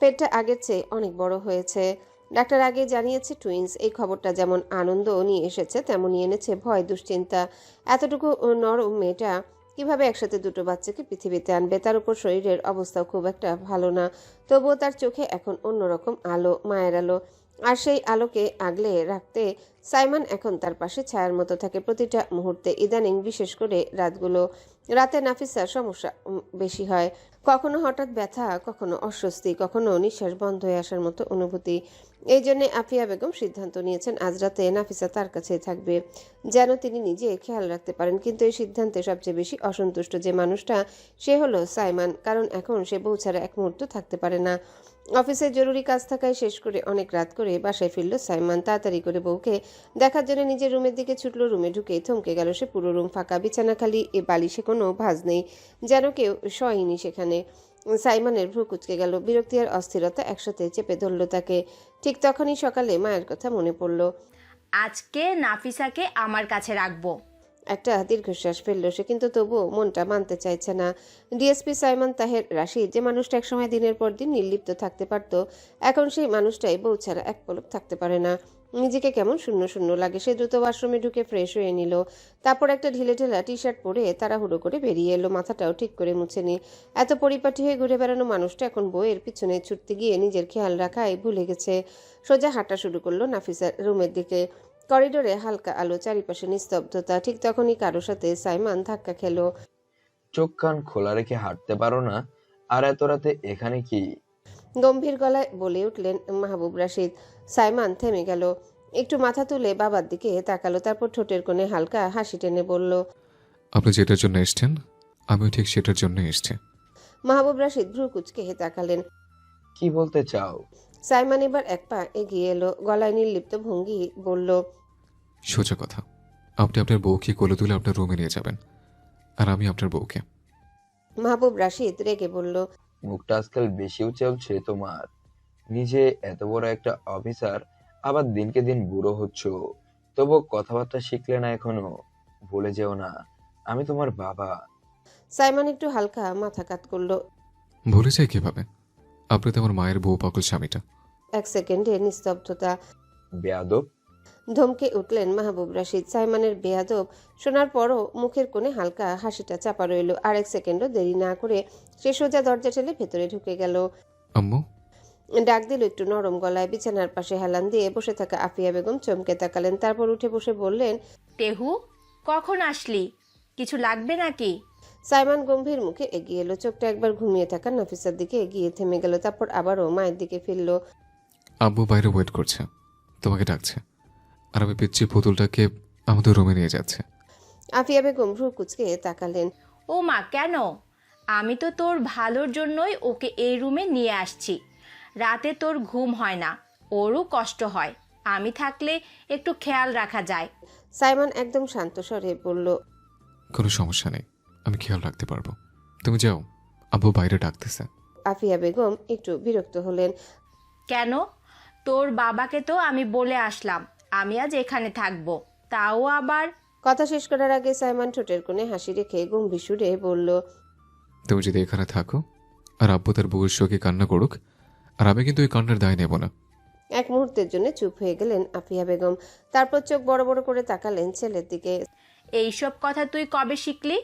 পেটটা আগের চেয়ে অনেক বড় হয়েছে। ডাক্তার আগে জানিয়েছে টুইন্স। এই খবরটা যেমন আনন্দ নিয়ে এসেছে তেমনই এনেছে ভয়, দুশ্চিন্তা। এতটুকু নরম মেয়েটা কিভাবে একসাথে দুটো বাচ্চাকে পৃথিবীতে আনবে? তার উপর শরীরের অবস্থাও খুব একটা ভালো না। তবুও তার চোখে এখন অন্যরকম আলো, মায়ের আলো। আর সেই আলোকে আগলে রাখতে সাইমন এখন তার পাশে ছায়ার মতো থাকে প্রতিটা মুহূর্তে। ইদানিং বিশেষ করে রাতে নাফিসার সমস্যা বেশি হয়। কখনো হঠাৎ ব্যথা, কখনো অস্বস্তি, কখনো নিঃশ্বাস বন্ধ হয়ে আসার মতো অনুভূতি। এই জন্যে আফিয়া বেগম সিদ্ধান্ত নিয়েছেন আজ রাতে নাফিসা তার কাছেই থাকবে, যেন তিনি নিজে খেয়াল রাখতে পারেন। কিন্তু এই সিদ্ধান্তে সবচেয়ে বেশি অসন্তুষ্ট যে মানুষটা, সে হলো সাইমন। কারণ এখন সে বউ ছাড়া এক মুহূর্ত থাকতে পারে না। অফিসে জরুরি কাজ থাকায় শেষ করে অনেক রাত করে বাসায় ফিরল সাইমন। তাড়াতাড়ি করে বউকে দেখার জন্য নিজের রুমের দিকে ছুটল। রুমে ঢুকেই থমকে গেল সে। পুরো রুম ফাঁকা, বিছানা খালি, এ বালিশে কোনো ভাঁজ নেই, যেন কেউ শয়নি সেখানে। সাইমনের ভ্রু কুঁচকে গেল। বিরক্তি আর অস্থিরতা একসাথে চেপে ধরল তাকে। ঠিক তখনই সকালে মায়ের কথা মনে পড়ল। আজকে নাফিসাকে আমার কাছে রাখবো। একটা দীর্ঘশ্বাস ফেলল সে, কিন্তু তবুও মনটা মানতে চাইছে না। ডিএসপি সাইমন তাহের রাশিদ, যে মানুষটা একসময় দিনের পর দিন নির্লিপ্ত থাকতে পারত, এখন সেই মানুষটাই বউ ছাড়া এক পলক থাকতে পারে না। নিজেকে কেমন শূন্য শূন্য লাগে। সে দ্রুত ওয়াশরুমে ঢুকে ফ্রেশ হয়ে নিল। তারপর একটা ঢিলেঢালা টি শার্ট পরে তাড়াহুড়ো করে বেরিয়ে এলো। মাথাটাও ঠিক করে মুছেনি। এত পরিপাটি হয়ে ঘুরে বেড়ানো মানুষটা এখন বউয়ের পিছনে ছুটতে গিয়ে নিজের খেয়াল রাখাই ভুলে গেছে। সোজা হাঁটা শুরু করলো নাফিসার রুমের দিকে। করিডোরে হালকা আলো, চারিপাশে নিস্তব্ধতা। ঠিক তখনই কারো সাথে সাইমন ধাক্কা খেলো। চোখ কান খোলা রেখে হাঁটতে পারো না? আর এত রাতে এখানে কি? গম্ভীর গলায় বলে উঠলেন মাহবুব রাশিদ। সাইমন থেমে গেল, একটু মাথা তুলে বাবার দিকে তাকালো। তারপর ঠোঁটের কোণে হালকা হাসি টেনে বলল, আপনি যেটার জন্য এসছেন আমিও ঠিক সেটার জন্য এসছি। মাহবুব রাশিদ ভ্রু কুঁচকে তাকালেন। কি বলতে চাও? সাইমন এবার এক পা এগিয়ে এলো, গলায় নির্লিপ্ত ভঙ্গি বলল, সোজা কথা, আপনি আপনার বউকে কোলে তুলে আপনার রুমে নিয়ে যাবেন, আর আমি আপনার বউকে। মাহবুব রাশিদ রেগে বলল, মুখটা আজকাল বেশিও চলছে তোমার। নিজে এত বড় একটা অফিসার, আবার দিনকে দিন বুড়ো হচ্ছ, তবু কথাবার্তা শিখলে না এখনো? ভুলে যেও না আমি তোমার বাবা। সাইমন একটু হালকা মাথা কাত করলো। ভুলে যাই কিভাবে? আপনি তো আমার মায়ের বউ পাগল স্বামীটা। এক সেকেন্ডে নিস্তব্ধতা। বেয়াদব! ধমকে উঠলেন মাহবুব রাশিদ। সাইমনের বেয়াদব শোনার পরও মুখের কোণে হালকা হাসিটা চাপা রইল। আর এক সেকেন্ডও দেরি না করে সে সোজা দরজা ঠেলে ভেতরে ঢুকে গেল। আম্মু! ডাক দিল একটু নরম গলায়। বিছানার পাশে হেলান দিয়ে বসে থাকা আফিয়া বেগম চমকে তাকালেন। তারপর উঠে বসে বললেন, টেহু, কখন আসলি? কিছু লাগবে নাকি? সাইমন গম্ভীর মুখে এগিয়ে এলো। চোখটা একবার ঘুমিয়ে থাকা নাফিসার দিকে এগিয়ে থেমে গেল। তারপর আবারও মায়ের দিকে ফিরল। আব্বু বাইরে ওয়েট করছে, তোমাকে ডাকছে, আর আমি পিচ্ছি পুতুলটাকে আমাদের রুমে নিয়ে যাচ্ছে। আফিয়া বেগম ভ্রু কুঁচকে তাকালেন। ও মা, কেন? আমি তো তোর ভালোর জন্যই ওকে এই রুমে নিয়ে আসছি। রাতে তোর ঘুম হয় না, ওরও কষ্ট হয়। আমি থাকলে একটু খেয়াল রাখা যায়। সাইমন একদম শান্ত স্বরে বলল, কোনো সমস্যা নেই, আমি খেয়াল রাখতে পারবো। তুমি যাও, আব্বু বাইরে ডাকতেছে। আফিয়া বেগম একটু বিরক্ত হলেন। কেন? তোর বাবাকে তো আমি বলে আসলাম আমি আজ এখানে থাকবো, তাও আবার। কথা শেষ করার আগে সাইমন ঠোঁটের কোণে হাসি রেখে গম্ভীর সুরে বলল, তুমি যদি এখানে থাকো আর আব্বু তার বউয়ের শোকে কান্না করুক, আর আমি কিন্তু এই কান্নার দায় নেব না। এক মুহূর্তের জন্য চুপ হয়ে গেলেন আফিয়া বেগম। তারপর চোখ বড় বড় করে তাকালেন ছেলের দিকে। এইসব কথা তুই কবে শিখলি?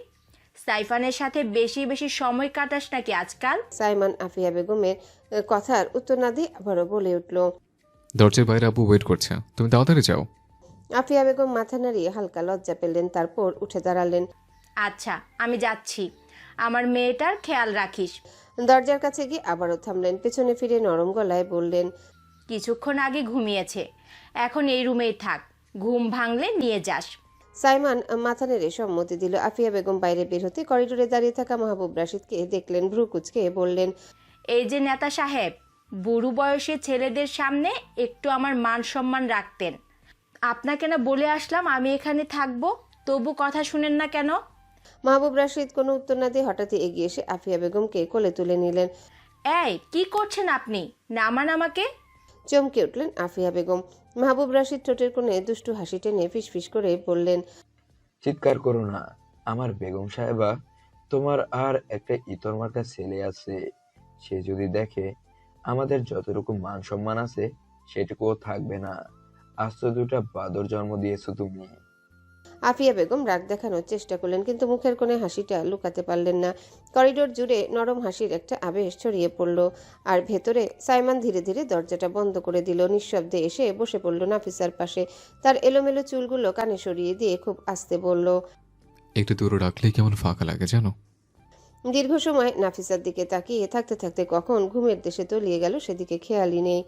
সাইফানের সাথে বেশি বেশি সময় কাটাস নাকি আজকাল? সাইমন আফিয়া বেগমের কথার উত্তর না দিয়ে আবারও বলে উঠল, দরজার বাইরে আব্বু ওয়েট করছে, তুমি তাড়াতাড়ি যাও। আফিয়া বেগম মাথা নাড়িয়ে হালকা লজ্জা পেলেন। তারপর উঠে দাঁড়ালেন। আচ্ছা, আমি যাচ্ছি, আমার মেয়েটার খেয়াল রাখিস। দরজার কাছে গিয়ে আবারও থামলেন। পেছনে ফিরে নরম গলায় বললেন, কিছুক্ষণ আগে ঘুমিয়েছে, এখন এই রুমেই থাক, ঘুম ভাঙলে নিয়ে যাস। সাইমন মাথা নেড়ে সম্মতি দিল। আফিয়া বেগম বাইরে বের হতে করিডোরে দাঁড়িয়ে থাকা মাহবুব রাশিদকে দেখলেন। ভ্রু কুঁচকে বললেন, এই যে নেতা সাহেব, বুড়ো বয়সে ছেলেদের সামনে একটু আমার মান সম্মান রাখতেন। আপনাকে না বলে আসলাম আমি এখানে থাকবো, তবু কথা শুনেন না কেন? মাহবুব রাশিদ কোনো উত্তর না দিয়ে হঠাৎই এগিয়ে এসে আফিয়া বেগমকে কোলে তুলে নিলেন। এই, কি করছেন আপনি? নামান আমাকে। চমকে উঠলেন আফিয়া বেগম। মাহবুব রাশিদ ঠোঁটের কোণে দুষ্টু হাসি টেনে ফিসফিস করে বললেন, চিৎকার করো না। আমার বেগম সাহেবা, তোমার আর একটা ইতর মার্কা ছেলে আছে, সে যদি দেখে আমাদের যতটুকু মান সম্মান আছে সেটুকুও থাকবে না। আজ তো দুটা বাদর জন্ম দিয়েছো তুমি। আফিয়া বেগম রাগ দেখানোর চেষ্টা করলেন, কিন্তু মুখের কোণে হাসিটা লুকাতে পারলেন না। করিডোর জুড়ে নরম হাসির একটা আবেশ ছড়িয়ে পড়ল। আর ভেতরে সাইমান ধীরে ধীরে দরজাটা বন্ধ করে দিল। নিঃশব্দে এসে বসে পড়ল নাফিসার পাশে। তার এলোমেলো চুলগুলো কানে সরিয়ে দিয়ে খুব আস্তে বলল, একটু দূরে রাখলেই কেমন ফাঁকা লাগে জানো। দীর্ঘ সময় নাফিসার দিকে তাকিয়ে থাকতে থাকতে কখন ঘুমের দেশে তলিয়ে গেল সেদিকে খেয়ালই নেই।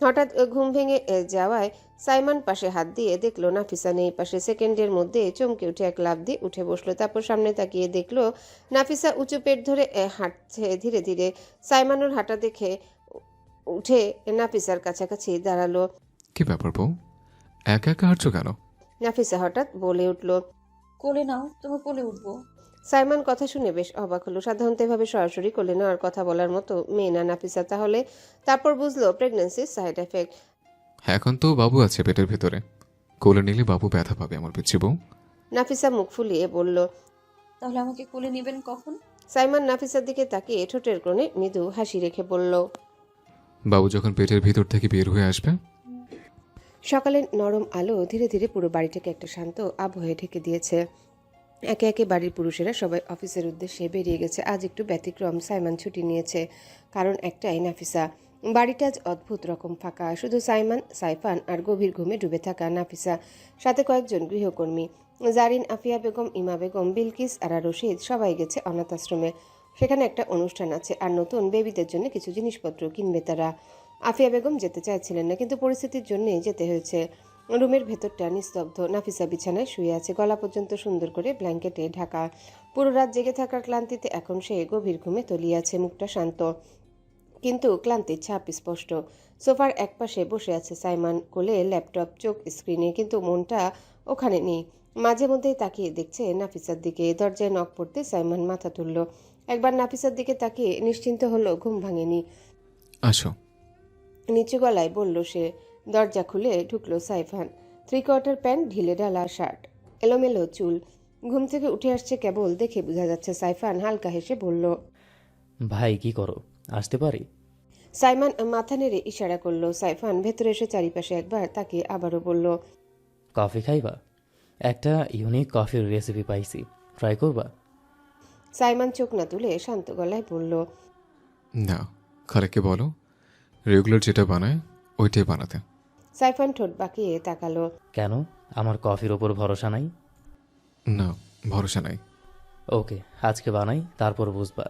হঠাৎ ঘুম ভেঙে যাওয়ায় সাইমন পাশে হাত দিয়ে দেখলো নাফিসা নেই পাশে। সেকেন্ডের মধ্যে চমকে উঠে এক লাফ দিয়ে উঠে বসলো। তারপর সামনে তাকিয়ে দেখলো নাফিসা উঁচু পেট ধরে হাঁটছে ধীরে ধীরে। সাইমনের হাঁটা দেখে উঠে নাফিসার কাছাকাছি দাঁড়ালো। কি ব্যাপার বউ, একা একা হাঁটছো কেন? নাফিসা হঠাৎ বলে উঠল, কোলে নাও, তোমার কোলে উঠবো। সাইমন কথা শুনে বেশ অবাক হলো। সাধারণত এভাবে সরাসরি কোলে নেওয়ার কথা বলার মতো মেয়ে না নাফিসা তাহলে। তারপর বুঝলো প্রেগন্যান্সির সাইড এফেক্ট। এখন তো বাবু আছে পেটের ভেতরে, কোলে নিলে বাবু ব্যথা পাবে আমার পিচ্ছি বউ। নাফিসা মুখ ফুলিয়ে বলল, তাহলে আমাকে কোলে নেবেন কখন? সাইমন নাফিসার দিকে তাকিয়ে ঠোঁটের কোণে মৃদু হাসি রেখে বলল, বাবু যখন পেটের ভিতর থেকে বের হয়ে আসবে। সকালের নরম আলো ধীরে ধীরে পুরো বাড়িটাকে একটা শান্ত আবহে ঢেকে দিয়েছে। একে একে বাড়ির পুরুষেরা সবাই অফিসের উদ্দেশ্যে বেরিয়ে গেছে। আজ একটু ব্যতিক্রম, সাইমন ছুটি নিয়েছে। কারণ একটাই, নাফিসা। বাড়িটা আজ অদ্ভুত রকম ফাঁকা, শুধু সাইমন, সাইফান আর গভীর ঘুমে ডুবে থাকা নাফিসা, সাথে কয়েকজন গৃহকর্মী জারিন, আফিয়া বেগম, ইমা বেগম, বিলকিস আর রশিদ সবাই গেছে অনাথ আশ্রমে। সেখানে একটা অনুষ্ঠান আছে আর নতুন বেবিদের জন্য কিছু জিনিসপত্র কিনবে তারা। আফিয়া বেগম যেতে চাইছিলেন না, কিন্তু পরিস্থিতির জন্যই যেতে হয়েছে। রুমের ভেতরটা নিস্তব্ধ। নাফিসা বিছানায় শুয়ে আছে, গলা পর্যন্ত সুন্দর করে ব্ল্যাঙ্কেটে ঢাকা। পুরো রাত জেগে থাকার ক্লান্তিতে এখন সে গভীর ঘুমে তলিয়ে আছে, মুখটা শান্ত কিন্তু ক্লান্তির ছাপ স্পষ্ট। সোফার একপাশে বসে আছে সাইমন, কোলে ল্যাপটপ, চোখ স্ক্রিনে, কিন্তু মনটা ওখানে নেই। মাঝে মধ্যেই তাকিয়ে দেখছে নাফিসার দিকে। দরজায় নক পড়তে সাইমন মাথা তুলল। একবার নাফিসার দিকে তাকিয়ে নিশ্চিন্ত হলো, ঘুম ভাঙেনি। আসো। নিচু গলায় বলল সে। দরজা খুলে ঢুকলো সাইফান। 3/4 প্যান্ট, ঢিলে ঢালা শার্ট, এলোমেলো চুল। ঘুম থেকে উঠে আসছে কেবল, দেখে বোঝা যাচ্ছে। সাইফান হালকা হেসে বলল, ভাই কি করো, আসতে পারি? সাইমন মাথা নেড়ে ইশারা করলো। সাইফান ভেতরে এসে চারিপাশে একবার তাকিয়ে আবারও বলল, কফি খাইবা? একটা ইউনিক কফির রেসিপি পাইছি, ট্রাই করবা? সাইমন চোখ না তুলে শান্ত গলায় বলল, না, খালাকে বলো রেগুলার যেটা বানায় ওইটাই বানাতে। সাইফান ঠোঁট বাঁকিয়ে তাকালো। কেন, আমার কফির ওপর ভরসা নাই? না, ভরসা নাই। ওকে, আজকে বানাই, তারপর বুঝবা।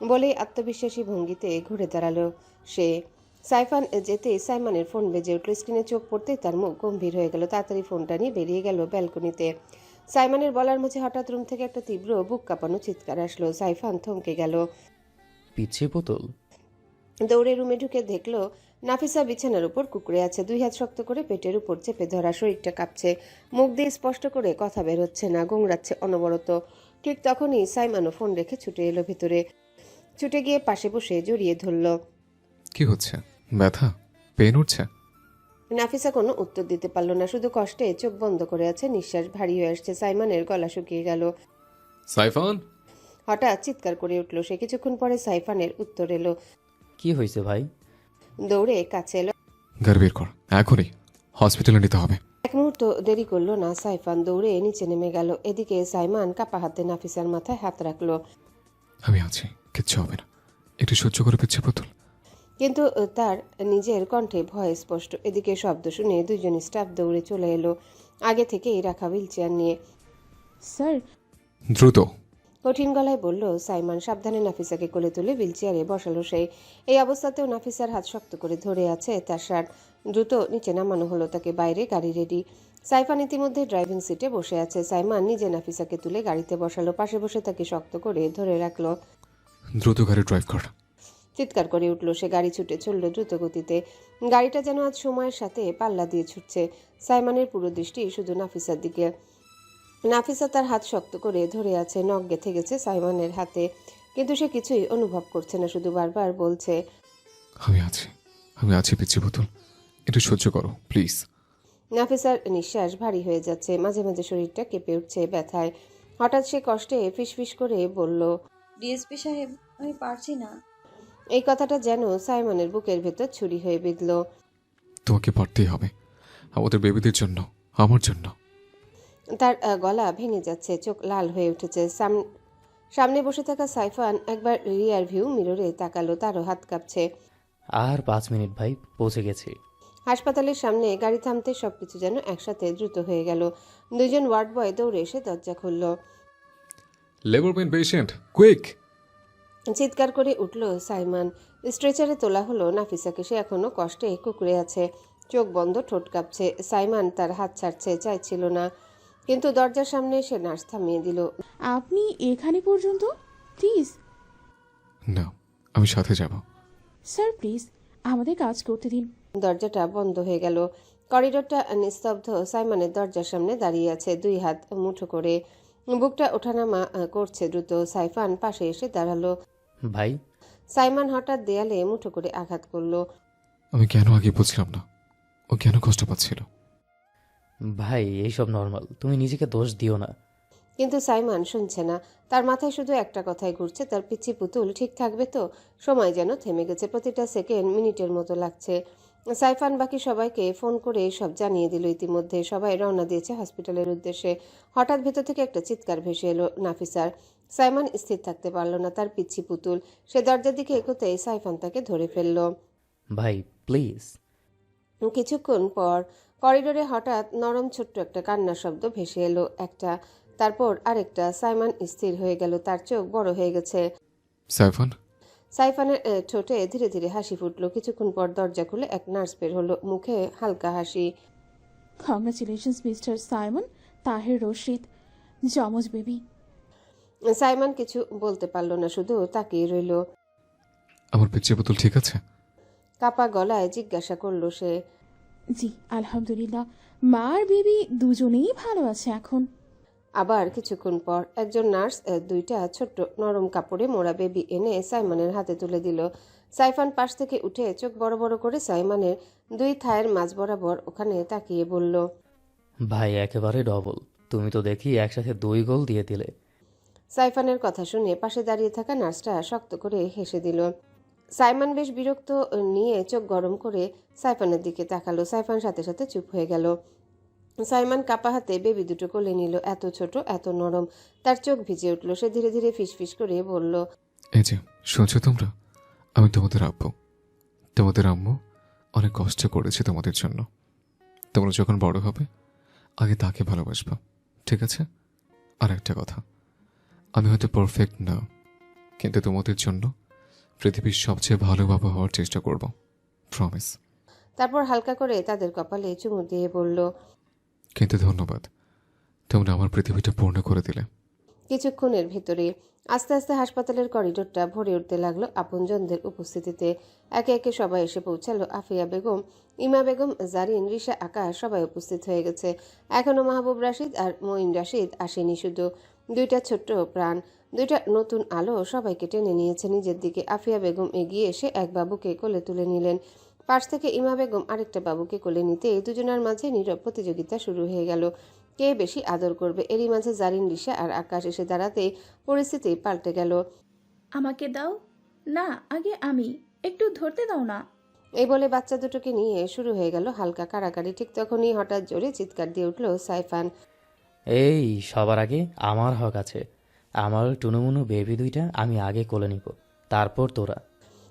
বলেই আত্মবিশ্বাসী ভঙ্গিতে ঘুরে দাঁড়ালো সে। সাইফান যেতে সাইমনের ফোন বেজে উঠল। স্ক্রিনে চোখ পড়তেই তার মুখ গম্ভীর হয়ে গেল। তাড়াতাড়ি ফোনটা নিয়ে বেরিয়ে গেল ব্যালকনিতে। সাইমনের বলার মাঝে হঠাৎ রুম থেকে একটা তীব্র বুক কাঁপানো চিৎকার আসলো। সাইফান থমকে গেল। পিচ্ছি বোতল। দৌড়ে রুমে ঢুকে দেখলো নাফিসা বিছানার উপর কুঁকড়ে আছে, 2 হাত শক্ত করে পেটের উপর চেপে ধরা, শরীরটা কাঁপছে। মুখ দিয়ে স্পষ্ট করে কথা বের হচ্ছে না, গোংড়াচ্ছে অনবরত। ঠিক তখনই সাইমনও ফোন রেখে ছুটে এলো ভিতরে। ছুটে গিয়ে পাশে বসে জড়িয়ে ধরল। কি হচ্ছে? ব্যথা? পেন উঠছে? নাফিসা কোনো উত্তর দিতে পারল না, শুধু কষ্টে চোখ বন্ধ করে আছে। নিঃশ্বাস ভারী হয়ে আসছে। সাইমনের গলা শুকিয়ে গেল। সাইফান! হঠাৎ চিৎকার করে উঠল সে। কিছুক্ষণ পরে সাইফানের উত্তর এলো। কি হয়েছে ভাই? দৌড়ে কাছে এলো। গাড়ি বের কর, এখনই হসপিটালে নিতে হবে। এক মুহূর্ত দেরি করলো না, সাইফান দৌড়ে নিচে নেমে গেল। এদিকে সাইমান কাপা হাতে নাফিসার মাথায় হাত রাখলো। আমি আছি, কিচ্ছু হবে না, একটু সহ্য করে পিচ্ছে বোতল। কিন্তু তার নিজের কণ্ঠে ভয় স্পষ্ট। এদিকে শব্দ শুনে 2জন স্টাফ দৌড়ে চলে এলো, আগে থেকেই রাখা হুইলচেয়ার নিয়ে। স্যার। দ্রুত! কঠিন গলায় বলল সাইমান। সাবধানে নাফিসাকে কোলে তুলে হুইলচেয়ারে বসালো সে। এই অবস্থাতেও নাফিসার হাত শক্ত করে ধরে আছে তার শার্ট। দ্রুত নিচে নামানো হলো তাকে। বাইরে গাড়ি রেডি। সাইফান ইতিমধ্যে ড্রাইভিং সিটে বসে আছে। সাইমান নিজে নাফিসাকে তুলে গাড়িতে বসালো, পাশে বসে তাকে শক্ত করে ধরে রাখলো। দ্রুত গাড়ি ড্রাইভ কর! চিৎকার করে উঠল সে। গাড়ি ছুটে চলল দ্রুত গতিতে। গাড়িটা যেন আজ সময়ের সাথে পাল্লা দিয়ে ছুটছে। সাইমানের পুরো দৃষ্টি শুধু নাফিসার দিকে। নাফিসা তার হাত শক্ত করে ধরে আছে, নখ গেঁথে গেছে সাইমানের হাতে, কিন্তু সে কিছুই অনুভব করছে না, শুধু বারবার বলছে, আমি আছি, আমি আছি পিচ্ছি বোতল, একটু সহ্য করো প্লিজ। নাফিসার নিঃশ্বাস ভারী হয়ে যাচ্ছে, মাঝে মাঝে শরীরটা কেঁপে উঠছে ব্যথায়। হঠাৎ সে কষ্টে ফিসফিস করে বলল, ডিএসপি সাহেব, আমি পারছি না। এই কথাটা যেন সাইমনের বুকের ভেতর ছুরি হয়ে বিঁধল। তোমাকে পারতেই হবে, আমাদের বেবিদের জন্য, আমার জন্য। তার গলা ভেঙে যাচ্ছে, চোখ লাল হয়ে উঠেছে। সামনে বসে থাকা সাইফান একবার রিয়ার ভিউ মিররে তাকালো, তারও হাত কাঁপছে। আর 5 মিনিট ভাই, পৌঁছে গেছি। হাসপাতালের সামনে গাড়ি থামতে সবকিছু যেন একসাথে দ্রুত হয়ে গেল। দুজন ওয়ার্ড বয় দৌড়ে এসে দরজা খুলল। Labour pain patient, quick! চিৎকার করে উঠল সাইমান। স্ট্রেচারে তোলা হলো নাফিসাকে। সে এখনো কষ্টে কুঁকড়ে আছে, চোখ বন্ধ, ঠোঁট কাঁপছে। সাইমান তার হাত ছাড়ছে চাইছিল না, কিন্তু দরজার সামনে এসে নার্স থামিয়ে দিল। আপনি এখানে পর্যন্ত, প্লিজ না, আমি সাথে যাব। স্যার, প্লিজ আমাদের কাজ করতে দিন। দরজাটা বন্ধ হয়ে গেল। করিডোরটা নিস্তব্ধ। সাইমনের দরজার সামনে দাঁড়িয়ে আছে, 2 হাত মুঠো করে, বুকটা ওঠানামা করছে দ্রুত। সাইফান পাশে এসে দাঁড়ালো। ভাই, সাইমান হঠাৎ দেয়ালে মুঠো করে আঘাত করলো। আমি কেন আগে বুঝলাম না ও কেন কষ্ট পাচ্ছিল। ভাই এইসব নর্মাল, তুমি নিজেকে দোষ দিও না। কিন্তু সাইমান শুনছে না। তার মাথায় শুধু একটা কথাই ঘুরছে, তার পিচ্চি পুতুল ঠিক থাকবে তো। সময় যেন থেমে গেছে, প্রতিটা সেকেন্ড মিনিটের মতো লাগছে। সাইফান বাকি সবাইকে ফোন করে সব জানিয়ে দিল ইতিমধ্যে। সবাই রওনা দিয়েছে হসপিটালের উদ্দেশ্যে। হঠাৎ ভেতর থেকে একটা চিৎকার ভেসে এলো নাফিসার। সাইমান স্থির থাকতে পারল না, তার পিচ্চি পুতুল। সে দরজার দিকে এগোতেই সাইফান তাকে ধরে ফেলল। ভাই প্লিজ। কিছুক্ষণ পর করিডোরে হঠাৎ নরম ছোট্ট একটা কান্নার শব্দ ভেসে এলো, একটা, তারপর আরেকটা। সাইমান স্থির হয়ে গেল, তার চোখ বড় হয়ে গেছে। সাইফান? সাইফানের ঠোঁটে ধীরে ধীরে হাসি ফুটলো। কিছুক্ষণ পর দরজা খুলে এক নার্স বের হলো, মুখে হালকা হাসি। Congratulations mister Simon Taher Rashid, যমজ বেবি। সাইমন কিছু বলতে পারল না, শুধু তাকিয়ে রইল। আমার পিচ্চি পুতুল ঠিক আছে? কাপা গলায় জিজ্ঞাসা করলো সে। জি আলহামদুলিল্লাহ, মা আর বেবি দুজনেই ভালো আছে এখন। আবার কিছুক্ষণ পর একজন নার্স 2টা ছোট্ট নরম কাপড়ে মোড়া বেবি এনে সাইমনের হাতে তুলে দিল। সাইফান পাশ থেকে উঠে চোখ বড় বড় করে সাইমনের 2 থায়ের মাঝ বরাবর ওখানে তাকিয়ে বলল, ভাই একেবারে ডবল, তুমি তো দেখি একসাথে 2 গোল দিয়ে দিলে। সাইফানের কথা শুনে পাশে দাঁড়িয়ে থাকা নার্সটা শক্ত করে হেসে দিল। সাইমন বেশ বিরক্ত নিয়ে চোখ গরম করে সাইফানের দিকে তাকালো। সাইফান সাথে সাথে চুপ হয়ে গেল। সাইমন কাপা হাতে বেবি দুটো কোলে নিল, এত ছোট, এত নরম। তার চোখ ভিজে উঠল। সে ধীরে ধীরে ফিসফিস করে বলল, এই যে শুনছো তোমরা, আমি তোমাদের আব্বু। তোমাদের আম্মু অনেক কষ্ট করেছে তোমাদের জন্য। তোমরা যখন বড় হবে আগে তাকে ভালোবাসবা, ঠিক আছে? আর একটা কথা, আমি হয়তো পারফেক্ট না, কিন্তু তোমাদের জন্য পৃথিবীর সবচেয়ে ভালো বাবা হওয়ার চেষ্টা করব, প্রমিস। তারপর হালকা করে তাদের কপালে চুমু দিয়ে বলল, কিন্তু ধন্যবাদ, তোমরা আমার পৃথিবীটা পূর্ণ করে দিলে। কিছুক্ষণের ভিতরে আস্তে আস্তে হাসপাতালের করিডোরটা ভরে উঠতে লাগলো আপনজনদের উপস্থিতিতে। একে একে সবাই এসে পৌঁছালো। আফিয়া বেগম, ইমা বেগম, জারিন, রিশা, আকাশ সবাই উপস্থিত হয়ে গেছে। এখনো মাহবুব রাশিদ আর মঈন রাশিদ আসেনি। শুধু 2টা ছোট্ট প্রাণ, 2টা নতুন আলো সবাইকে টেনে নিয়েছে নিজের দিকে। আফিয়া বেগম এগিয়ে এসে এক বাবুকে কোলে তুলে নিলেন। পাশ থেকে ইমা বেগম আরেকটা বাবুকে কোলে নিতে দুজনের মাঝে নীরব প্রতিযোগিতা শুরু হয়ে গেল, কে বেশি আদর করবে। এরই মাঝে জারিন, রিশা আর আকাশ এসে দাঁড়াতেই পরিস্থিতি পাল্টে গেল। আমাকে দাও না, আগে আমি, একটু ধরতে দাও না। এই বলে বাচ্চা দুটোকে নিয়ে শুরু হয়ে গেল হালকা কাড়াকাড়ি। ঠিক তখনই হঠাৎ জোরে চিৎকার দিয়ে উঠল সাইফান। এই সবার আগে আমার হক আছে, আমার টুনুমুনু বেবি 2টা আমি আগে কোলে নিব, তারপর তোরা।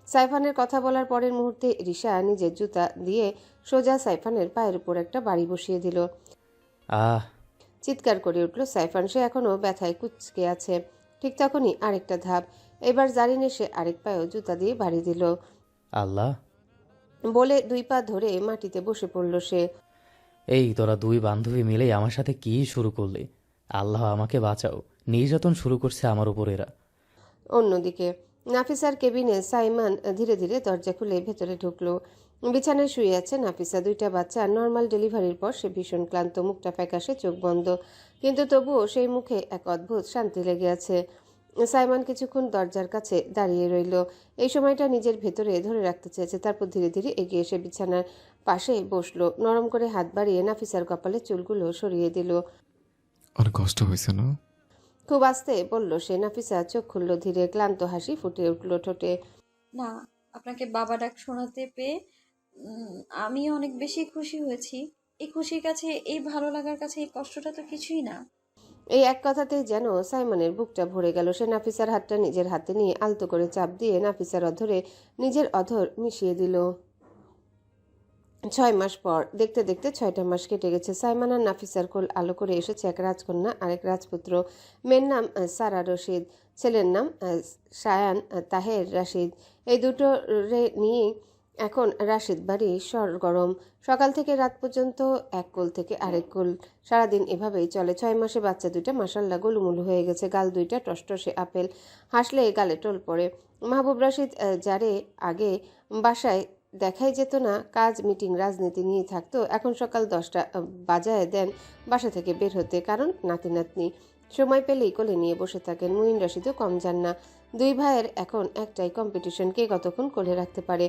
সাইফানের কথা বলার পরের মুহূর্তে রিশা নিজের জুতা দিয়ে সোজা সাইফানের পায়ের উপর একটা বাড়ি বসিয়ে দিল। আহ! চিৎকার করে উঠল সাইফান। সে এখনো ব্যথায় কুঁচকে আছে। ঠিক তখনই আরেকটা ধাপ। এবার জারিন এসে আরেক পায়েও জুতা দিয়ে বাড়ি দিল। আল্লাহ! বলে 2 পা ধরে মাটিতে বসে পড়ল সে। এই তোরা 2 বান্ধবী মিলে আমার সাথে কি শুরু করলি? আল্লাহ আমাকে বাঁচাও, নির্যাতন শুরু করছে আমার উপর এরা। অন্যদিকে নাফিসার কেবিনে সাইমান ধীরে ধীরে দরজা খুলে ভেতরে ঢুকলো। বিছানায় শুয়ে আছে নাফিসা। 2টা বাচ্চা। নর্মাল ডেলিভারির পর সে ভীষণ ক্লান্ত, মুখটা ফ্যাকাশে, চোখ বন্ধ, কিন্তু তবুও সেই মুখে এক অদ্ভুত শান্তি লেগে আছে। সাইমন কিছুক্ষণ দরজার কাছে দাঁড়িয়ে রইল। এই সময়টা নিজের ভেতরে ধরে রাখতে চেয়েছে, তারপর ধীরে ধীরে এগিয়ে এসে বিছানার পাশে বসলো। নরম করে হাত বাড়িয়ে নাফিসার কপালে চুলগুলো সরিয়ে দিল। অনেক কষ্ট হয়েছে না? খুব আস্তে বলল সে। নাফিসা চোখ খুলল ধীরে, ক্লান্ত হাসি ফুটে উঠল ঠোঁটে। না, আপনাকে বাবা ডাক শোনাতে পেয়ে আমি অনেক বেশি খুশি হয়েছি। এই খুশির কাছে, এই ভালো লাগার কাছে এই কষ্টটা তো কিছুই না। এই এক কথাতেই যেন সাইমনের বুকটা ভরে গেল। সে নাফিসার হাতটা নিজের হাতে নিয়ে আলতো করে চাপ দিয়ে নাফিসার অধরে নিজের অধর মিশিয়ে দিল। 6 মাস পর, দেখতে দেখতে 6টা মাস কেটে গেছে। সাইমান আর নাফিসার কোল আলো করে এসেছে এক রাজকন্যা আর এক রাজপুত্র। মেয়ের নাম সারা রশিদ, ছেলের নাম শায়ান তাহের রাশিদ। এই দুটো নিয়েই এখন রাশিদ বাড়ি সরগরম। সকাল থেকে রাত পর্যন্ত এক কোল থেকে আরেক কোল, সারাদিন এভাবেই চলে। 6 মাসে বাচ্চা দুইটা মাসাল্লাহ গোলুমুলু হয়ে গেছে। গাল দুইটা টসটসে আপেল, হাসলে গালে টোল পড়ে। মাহবুব রাশিদ যারে আগে বাসায় দেখাই যেত না, কাজ মিটিং রাজনীতি নিয়ে থাকতো, এখন সকাল 10টা বাজায় দেন বাসা থেকে বের হতে, কারণ নাতি নাতনি সময় পেলেই কোলে নিয়ে বসে থাকেন। মুইন রাশিদও কম যান না। দুই ভাইয়ের এখন একটাই কম্পিটিশন, কে কতক্ষণ কোলে রাখতে পারে।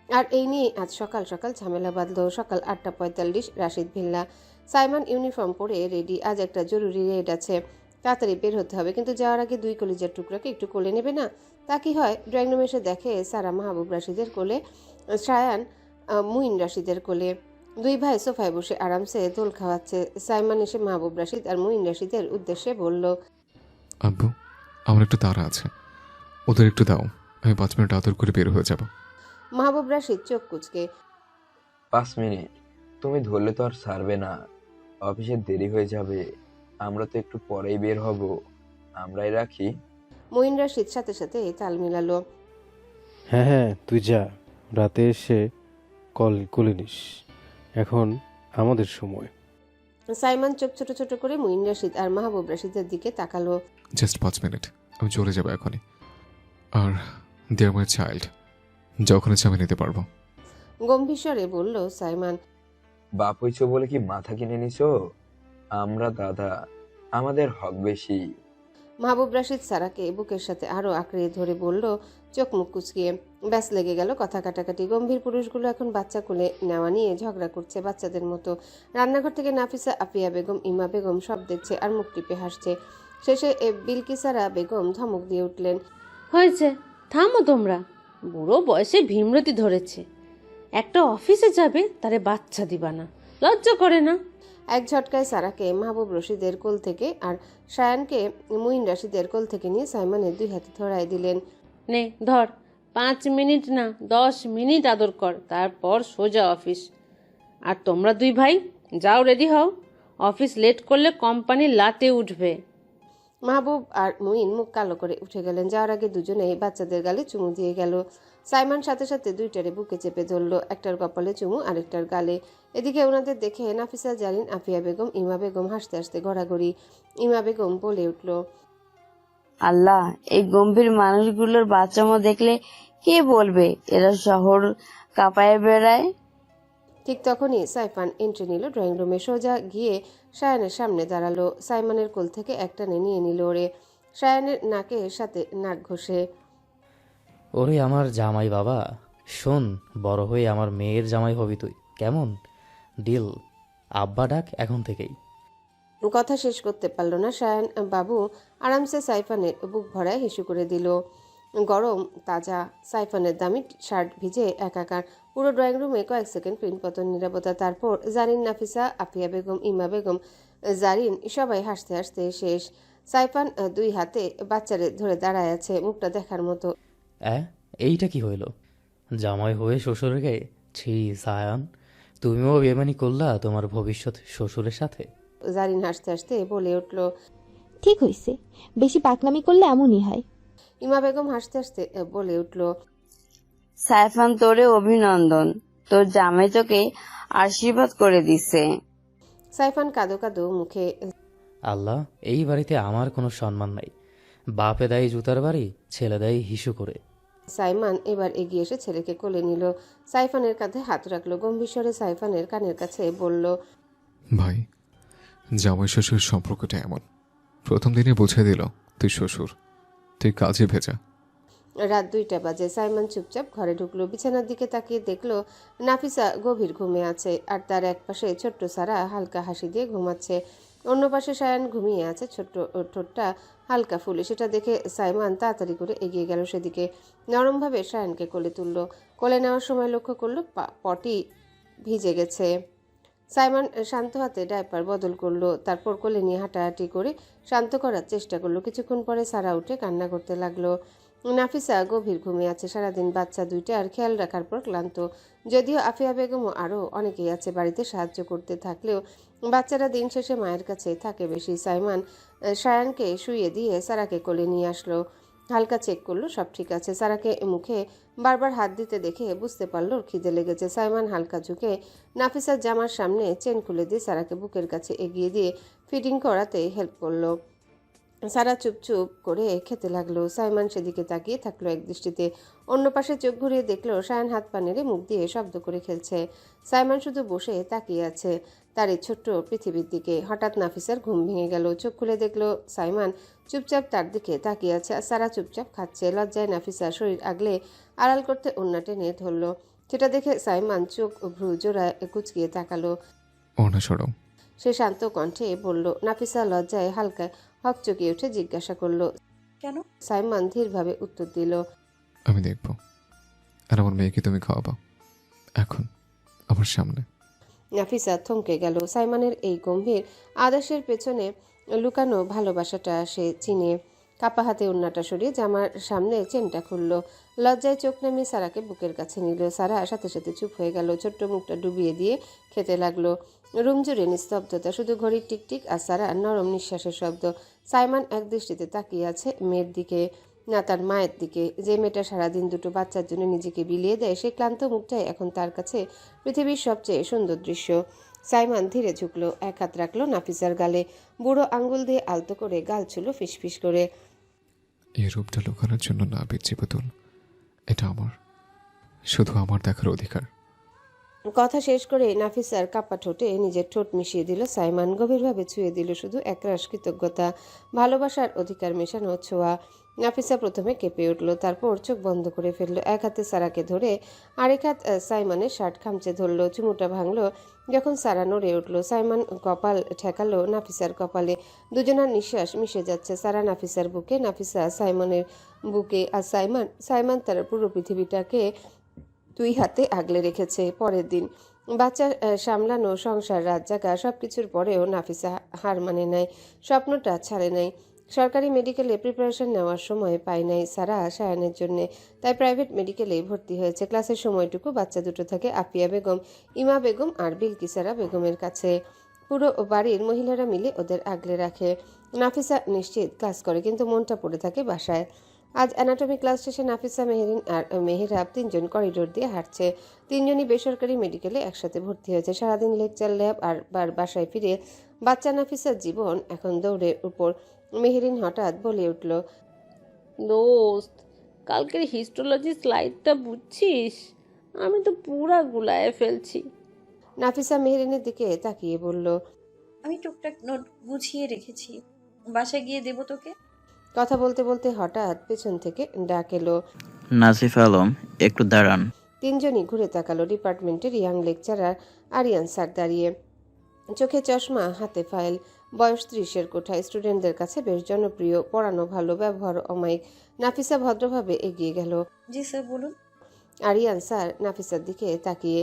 আর এই নিয়ে আজ সকাল সকাল ঝামেলা বাঁধল। সকাল 8:45, রাশিদ ভিল্লা। সাইমন ইউনিফর্ম পরে রেডি, আজ একটা জরুরি রেড আছে, তাড়াতাড়ি বের হতে হবে। কিন্তু যাওয়ার আগে দুই কলিজার টুকরাকে একটু কোলে নেবে না? তা কি হয়? ড্রয়িং রুমে এসে দেখে সারা মাহবুব রাশিদের কোলে, শায়ান মুইন রাশিদের কোলে। দুই ভাই সোফায় বসে আরামসে দোল খাওয়াচ্ছে। সাইমন এসে মাহবুব রাশিদ আর মুইন রাশিদের উদ্দেশ্যে বলল, আব্বু, আমার একটু তাড়া আছে, ওদের একটু দাও, আমি 5 মিনিট আদর করে বের হয়ে যাব। মাহবুব রাশিদ চোখ কুচকে, 5 মিনিট? তুমি ধরলে তো আর ছাড়বে না, অফিসে দেরি হয়ে যাবে। আমরা তো একটু পরেই বের হব, আমরাই রাখি। মুইন রাশিদ সাথে সাথে তাল মিলালো। হ্যাঁ হ্যাঁ, তুই যা, রাতে এসে কোলে নিস, এখন আমাদের সময়। সাইমন চোখ ছোট ছোট করে মুইন রাশিদ আর মাহবুব রাশিদের দিকে তাকালো। জাস্ট 5 মিনিট, আমি চলে যাবো এখনই। আর দেয়ার মাই চাইল্ড, যখন ইচ্ছা আমি নিতে পারবো। গম্ভীর স্বরে বলল সাইমন। বাপ হইছো বলে কি মাথা কিনে নিছো? আমরা দাদা, আমাদের হক বেশি। মাহবুব রাশিদ সারাকে বুকের সাথে আরো আঁকড়ে ধরে বলল, চোখ মুখ কুচকিয়ে। ব্যাস লেগে গেল কথা কাটাকাটি। গম্ভীর পুরুষগুলো এখন বাচ্চা কোলে নেওয়া নিয়ে ঝগড়া করছে বাচ্চাদের মতো। রান্নাঘর থেকে নাফিসা, আফিয়া বেগম, ইমা বেগম সব দেখছে আর মুখ টিপে হাসছে। শেষে বিলকিসারা বেগম ধমক দিয়ে উঠলেন, হয়েছে, থামো তোমরা। বুড়ো বয়সে ভীমরতি ধরেছে, একটা অফিসে যাবে, তারে বাচ্চা দিবা না, লজ্জা করে না? এক ঝটকায় সারাকে মাহবুব রশিদের কোল থেকে আর শায়ানকে মুইন রাশিদের কোল থেকে নিয়ে সাইমনের 2 হাতে ধরায় দিলেন। নে ধর, 5 মিনিট না 10 মিনিট আদর কর, তারপর সোজা অফিস। আর তোমরা 2 ভাই যাও, রেডি হও, অফিস লেট করলে কোম্পানি লাটে উঠবে। মাহবুব আর মুইন মুখ কালো করে উঠে গেলেন। যাওয়ার আগে দুজনেই বাচ্চাদের গালে চুমু দিয়ে গেল। সাইমন সাথে সাথে দুইটারে বুকে চেপে ধরল, একটার কপালে চুমু আরেকটার গালে। এদিকে ওনাদের দেখে নাফিসা, জারিন, আফিয়া বেগম, ইমা বেগম হাসতে হাসতে গড়াগড়ি। ইমা বেগম বলে উঠল, আল্লাহ, এই গম্ভীর মানুষগুলোর বাচ্চামো দেখলে কে বলবে এরা শহর কাঁপায় বেড়ায়। ঠিক তখনই সাইফান এন্ট্রি নিল ড্রয়িং রুমে। সোজা গিয়ে শায়ানের সামনে দাঁড়ালো। সাইমনের কোল থেকে একটানে নিয়ে নিল ওরে। শায়ানের নাকের সাথে নাক ঘষে, ওরে আমার জামাই বাবা, শোন, বড় হয়ে আমার মেয়ের জামাই হবি তুই, কেমন? ডিল? আব্বা ডাক এখন থেকেই। কথা শেষ করতে পারল না। শায়ান বাবু আরামসে সাইফানের বুক ভরায় হিসু করে দিল। গরম তাজা সাইফানের দামি শার্ট ভিজে একাকার। পুরো ড্রয়িং রুমে কয়েক সেকেন্ড পিনপতন নীরবতা। তারপর জারিন, নাফিসা, আফিয়া বেগম, ইমা বেগম, জারিন সবাই হাসতে হাসতে শেষ। সাইফান 2 হাতে বাচ্চারে ধরে দাঁড়ায় আছে, মুখটা দেখার মতো। এইটা কি হইল? জামাই হয়ে শ্বশুরের গায়ে? ছি সায়ান, তুমিও বেমানি করলা তোমার ভবিষ্যৎ শ্বশুরের সাথে। জারিন হাসতে হাসতে বলে উঠল, ঠিক হইছে, বেশি পাকনামি করলে এমনই হয়। ইমা বেগম হাসতে হাসতে বলে উঠল, সাইফান, তোরে অভিনন্দন, তোর জামাই তোকে আশীর্বাদ করে দিছে। সাইফান কাঁদো কাঁদো মুখে, আল্লাহ, এই বাড়িতে আমার কোনো সম্মান নাই। বাপে দেয় জুতার বাড়ি, ছেলে দেয় হিসু করে। সাইমান এবার এগিয়ে এসে ছেলেকে কোলে নিল। সাইফানের কাঁধে হাত রাখলো। গম্ভীর স্বরে সাইফানের কানের কাছে বলল, ভাই, জামাই শ্বশুর সম্পর্কটা এমন, প্রথম দিনে বুঝে দিল তুই শ্বশুর, তুই কাজে ভেজা। রাত 2টা বাজে। সাইমন চুপচাপ ঘরে ঢুকলো। বিছানার দিকে তাকিয়ে দেখলো নাফিসা গভীর ঘুমে আছে, আর তার একপাশে ছোট্ট সারা হালকা হাসি দিয়ে ঘুমাচ্ছে। অন্য পাশে সায়ান ঘুমিয়ে আছে, ছোট্ট ঠোঁটটা হালকা ফুলে। সেটা দেখে সাইমন তাড়াতাড়ি করে এগিয়ে গেল সেদিকে। নরমভাবে সায়ানকে কোলে তুলল। কোলে নেওয়ার সময় লক্ষ্য করলো পটি ভিজে গেছে। সাইমন শান্ত হাতে ডায়পার বদল করলো, তারপর কোলে নিয়ে হাঁটাহাঁটি করে শান্ত করার চেষ্টা করলো। কিছুক্ষণ পরে সারা উঠে কান্না করতে লাগলো। নাফিসা গভীর ঘুমিয়ে আছে। সারাদিন বাচ্চা দুইটা আর খেয়াল রাখার পর ক্লান্ত। যদিও আফিয়া বেগমও আরও অনেকেই আছে বাড়িতে সাহায্য করতে থাকলেও বাচ্চারা দিন শেষে মায়ের কাছে থাকে বেশি। সাইমন সায়ানকে শুইয়ে দিয়ে সারাকে কোলে নিয়ে আসলো। হালকা চেক করলো, সব ঠিক আছে। সারাকে মুখে বারবার হাত দিতে দেখে বুঝতে পারলো ওর খিদে লেগেছে। সাইমন হালকা ঝুঁকে নাফিসার জামার সামনে চেন খুলে দিয়ে সারাকে বুকের কাছে এগিয়ে দিয়ে ফিটিং করাতে হেল্প করলো। সারা চুপচুপ করে খেতে লাগলো। সাইমন সেদিকে তাকিয়ে থাকলো এক দৃষ্টিতে। অন্য পাশে চোখ ঘুরিয়ে দেখলো সায়ান হাত পা নেড়ে মুখ দিয়ে শব্দ করে খেলছে। সাইমন শুধু বসে তাকিয়ে আছে তার এই ছোট্ট পৃথিবীর দিকে। হঠাৎ নাফিসার ঘুম ভেঙে গেল। চোখ খুলে দেখলো সাইমন চুপচাপ তার দিকে তাকিয়ে আছে, আর সারা চুপচাপ খাচ্ছে। লজ্জায় নাফিসা শরীর আগলে আড়াল করতে ওড়না টেনে ধরলো। সেটা দেখে সাইমন চোখ ভ্রু জোড়ায় কুচকিয়ে তাকালো। ওড়না সরাও। সে শান্ত কণ্ঠে বলল। নাফিসা লজ্জায় হালকা হকচকিয়ে উঠে জিজ্ঞাসা করলো, কেন? সাইমন ধীরভাবে উত্তর দিল, আমি দেখব, আর আমার মেয়েকে তুমি খাওয়াবা এখন আমার সামনে। নাফিসা থমকে গেল। সাইমনের এই গম্ভীর আদেশের পেছনে লুকানো ভালোবাসাটা সে চিনে। কাপা হাতে ওড়নাটা সরিয়ে জামার সামনে চেনটা খুলল। লজ্জায় চোখ নামিয়ে সারাকে বুকের কাছে নিল। সারা সাথে সাথে চুপ হয়ে গেল। ছোট্ট মুখটা ডুবিয়ে দিয়ে খেতে লাগলো। রুম জুড়ে নিস্তব্ধতা, শুধু ঘড়ির টিকটিক আর সারা নরম নিঃশ্বাসের শব্দ। সাইমন এক দৃষ্টিতে তাকিয়ে আছে মেয়ের দিকে, না তার মায়ের দিকে। যে মেয়েটা সারাদিন দুটো বাচ্চার জন্য নিজেকে বিলিয়ে দেয়, সেই ক্লান্ত মুখটাই এখন তার কাছে পৃথিবীর সবচেয়ে সুন্দর দৃশ্য। সাইমন ধীরে ঝুঁকলো, এক হাত রাখলো নাফিসার গালে, বুড়ো আঙ্গুল দিয়ে আলতো করে গাল ছুলো ফিসফিস করে। এই রূপটা লুকানোর জন্য না পিচ্ছি পুতুল, এটা আমার, শুধু আমার দেখার অধিকার। কথা শেষ করে নাফিসার কাপা ঠোঁটে নিজের ঠোঁট মিশিয়ে দিল সাইমন। গভীরভাবে ছুঁয়ে দিল শুধু একরাশ কৃতজ্ঞতা, ভালোবাসার অধিকার মেশানো ছোঁয়া। নাফিসা প্রথমে কেঁপে উঠল, তারপর চোখ বন্ধ করে ফেলল। এক হাতে সারাকে ধরে আরেক হাত সাইমনের শার্ট খামচে ধরল। চুমুটা ভাঙলো যখন সারা নড়ে উঠল। সাইমন কপাল ঠেকালো নাফিসার কপালে। দুজনার নিঃশ্বাস মিশে যাচ্ছে। সারা নাফিসার বুকে, নাফিসা সাইমনের বুকে, আর সাইমন তার পুরো পৃথিবীটাকে দুই হাতে আগলে রেখেছে। পরের দিন বাচ্চা সামলানো, সংসার, রাত জাগা, সব কিছুর পরেও নাফিসা হার মানে নাই, স্বপ্নটা ছাড়ে নাই। সরকারি মেডিকেলে প্রিপারেশন নেওয়ার সময় পায় নাই সারা সায়ানের জন্যে, তাই প্রাইভেট মেডিকেলে ভর্তি হয়েছে। ক্লাসের সময়টুকু বাচ্চা দুটো থাকে আফিয়া বেগম, ইমা বেগম আর বিলকিসারা বেগমের কাছে। পুরো বাড়ির মহিলারা মিলে ওদের আগলে রাখে। নাফিসা নিশ্চিত ক্লাস করে, কিন্তু মনটা পড়ে থাকে বাসায়। আজ অ্যানাটমি ক্লাস শেষে নাফিসা, মেহেরিন আর মেহেরাব তিনজন করিডোর দিয়ে হাঁটছে। তিনজনই বেসরকারি মেডিকেলে একসাথে ভর্তি হয়েছে। সারাদিন লেকচার, ল্যাব আর বাসায় ফিরে বাচ্চা নাফিসার জীবন এখন দৌড়ের উপর। মেহেরিন হঠাৎ বলে উঠল, দোস্ত, কালকের হিস্টোলজি স্লাইডটা বুঝছিস? আমি তো পুরা গুলায় ফেলছি। নাফিসা মেহেরিনের দিকে তাকিয়ে বলল, আমি টুকটাক নোট গুছিয়ে রেখেছি, বাসায় গিয়ে দেবো তোকে। কথা বলতে বলতে হঠাৎ পেছন থেকে ডাক এলো। নাসিফ আলম, একটু দাঁড়ান। তিনজনই ঘুরে তাকালো। ডিপার্টমেন্টের ইয়াং লেকচারার আরিয়ান স্যার দাঁড়িয়ে, চোখে চশমা, হাতে ফাইল, বয়স 30-এর কোঠায়, স্টুডেন্টদের কাছে বেশ জনপ্রিয়, পড়ানো ভালো, ব্যবহার অমায়িক। নাফিসা ভদ্রভাবে এগিয়ে গেল। জি স্যার, বলুন। আরিয়ান স্যার নাফিসার দিকে তাকিয়ে,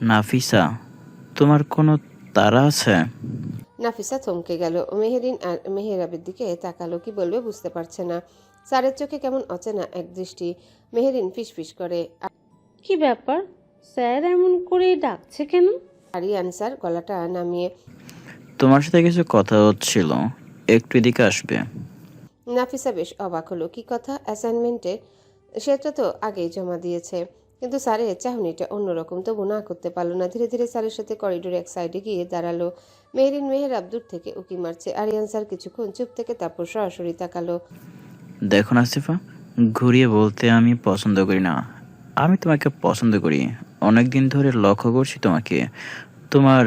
নাফিসা, তোমার কোনো তাড়া আছে? নাফিসা থমকে গেল। মেহেরিন আর মেহেরাবের দিকে তাকালো, কি বলবে বুঝতে পারছে না। স্যারের চোখে কেমন অচেনা এক দৃষ্টি। মেহেরিন ফিসফিস করে, কি ব্যাপার, স্যার এমন করে ডাকছে কেন? আরিয়ান স্যার গলাটা নামিয়ে, তোমার সাথে কিছু কথা হচ্ছিল, একটু এদিকে আসবে? নাফিসা বেশ অবাক হলো। কি কথা? অ্যাসাইনমেন্টে? সেটা তো আগেই জমা দিয়েছে, কিন্তু স্যারের চাহনিটা অন্যরকম, তবু না করতে পারলো না। ধীরে ধীরে স্যারের সাথে করিডোর এক সাইডে গিয়ে দাঁড়ালো। মেহেরিন মেহেরাব দূর থেকে উকি মারছে। আরিয়ান স্যার কিছুক্ষণ চুপ থেকে তারপর সরাসরি তাকালো। দেখো নাসিফা, ঘুরিয়ে বলতে আমি পছন্দ করি না, আমি তোমাকে পছন্দ করি। অনেকদিন ধরে লক্ষ্য করছি তোমাকে, তোমার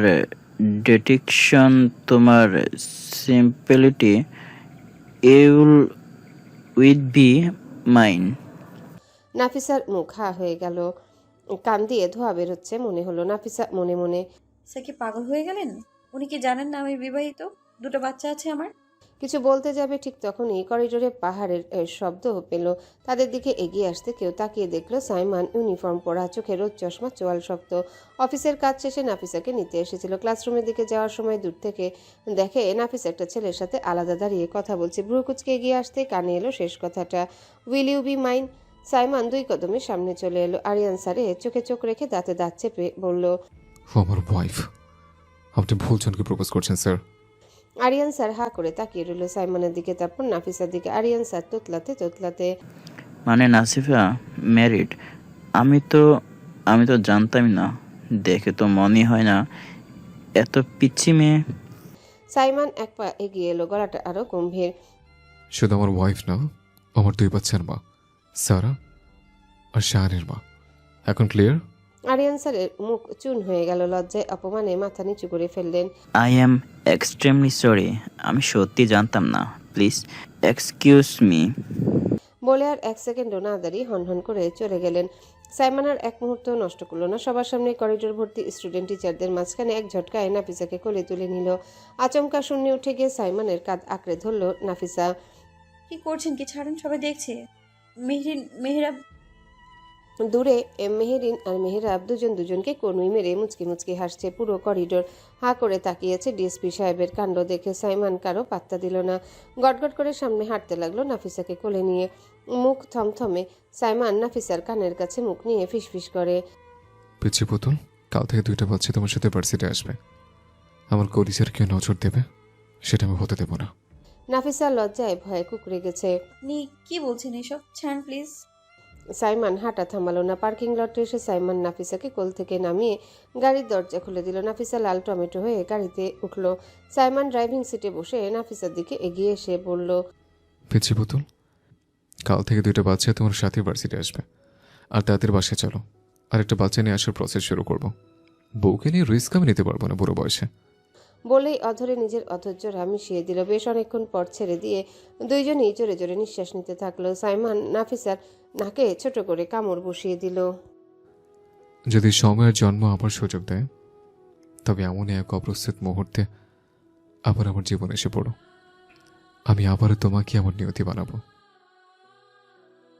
ডেডিকেশন, তোমার সিম্পলিটি, উইথ বি মাইন। নাফিসার মুখ হা হয়ে গেল, কান দিয়ে ধোয়া বেরোচ্ছে মনে হলো। নাফিসা মনে মনে, স্যার কি পাগল হয়ে গেলেন? উনি কি জানেন না আমি বিবাহিত, দুটো বাচ্চা আছে আমার? কিছু বলতে যাবে ঠিক তখনই করিডোরে পাহাড়ের শব্দ পেল। তাদের দিকে এগিয়ে আসতে কেউ তাকিয়ে দেখলো সাইমান, ইউনিফর্ম পরা, চোখে রোদ চশমা, চোয়াল শক্ত। অফিসের কাজ শেষে নাফিসাকে নিতে এসেছিল। ক্লাসরুমের দিকে যাওয়ার সময় দূর থেকে দেখে নাফিসা একটা ছেলের সাথে আলাদা দাঁড়িয়ে কথা বলছে। ভ্রুকুচকে এগিয়ে আসতে কানে এলো শেষ কথাটা, will you B mine. Saiman 2 কদমে সামনে চলে এলো। আরিয়ান স্যারে চোখে চোখ রেখে দাঁতে দাঁত চেপে বলল, আমার ওয়াইফ। আপনি ভুল জনকে প্রপোজ করছেন স্যার। আরিয়ান স্যার হা করে তাকিয়ে রইল সাইমনের দিকে, তারপর নাফিসার দিকে। আরিয়ান স্যার তোতলাতে তোতলাতে, মানে নাসিফা ম্যারিড? আমি তো জানতামই না, দেখে তো মনে হয় না এত পিচ্ছি মেয়ে। সাইমান এক পা এগিয়ে এলো, গলাটা আরো গম্ভীর। শুধু আমার ওয়াইফ না, আমার 2 বাচ্চার মা, সারা আর শাহানের মা। এখন ক্লিয়ার? আরিয়ান স্যারের মুখ চুন হয়ে গেল, লজ্জায় অপমানে মাথা নিচু করে ফেললেন। আই অ্যাম এক্সট্রিমলি সরি, আমি সত্যি জানতাম না, প্লিজ এক্সকিউজ মি। বলে আর 1 সেকেন্ডও না দাঁড়িয়ে হনহন করে চলে গেলেন। সাইমান আর এক মুহূর্ত নষ্ট করলো না। সবার সামনে করিডোর ভর্তি স্টুডেন্ট টিচারদের মাঝখানে এক ঝটকায় নাফিসাকে কোলে তুলে নিল। আচমকা শূন্যে উঠে গিয়ে সাইমানের কাঁধ আঁকড়ে ধরল নাফিসা। কি করছেন? কি ছাড়েন, সবাই দেখছে। মেহরাব দূরে মেহেরিন আর মেহরাব দুজনকে কনুই মেরে মুচকি মুচকি হাসছে। পুরো করিডোর হা করে তাকিয়েছে ডিএসপি সাহেবের কাণ্ড দেখে। সাইমান কারো পাত্তা দিল না, গটগট করে সামনে হাঁটতে লাগলো নাফিসাকে কোলে নিয়ে। মুখ থমথমে। সাইমান নাফিসার কানের কাছে মুখ নিয়ে ফিসফিস করে, পিচ্ছি পুতুল, কাল থেকে 2টা বাচ্চা তোমার সাথে ভার্সিটি আসবে। আমার কলিজার কেউ নজর দেবে সেটা আমি হতে দেব না। নাফিসা লজ্জায় ভয়ে কুকড়ে গেছে। আপনি কি বলছেন এসব? ছাড়েন প্লিজ। সাইমান হাঁটা থামালো না। পার্কিং লটে এসে সাইমান নাফিসাকে কোল থেকে নামিয়ে গাড়ির দরজা খুলে দিল। নাফিসা লাল টমেটো হয়ে গাড়িতে উঠল। সাইমান ড্রাইভিং সিটে বসে নাফিসার দিকে এগিয়ে এসে বলল, পিচ্ছি পুতুল, কাল থেকে 2টা বাচ্চা তোমার সাথে ভার্সিটি আসবে, আর তাদের বাসায় চলো। আর একটা বাচ্চা নিয়ে আসার প্রসেস শুরু করব। বউকে নিয়ে রিস্ক আমি নিতে পারবো না বুড়ো বয়সে। বলেই অধরে নিজের অধৈর্যরা মিশিয়ে দিল। বেশ অনেকক্ষণ পর ছেড়ে দিয়ে দুইজনই জোরে জোরে নিঃশ্বাস নিতে থাকলো। সাইমান নাফিসার নাকে ছোট করে কামড় বসিয়ে দিল। যদি সময়ের জন্ম আবার সুযোগ দেয়, তবে এমনই এক অপ্রস্তুত মুহূর্তে আবার আমার জীবন এসে পড়ো। আমি আবারও তোমাকে আমার নিয়তি বানাবো।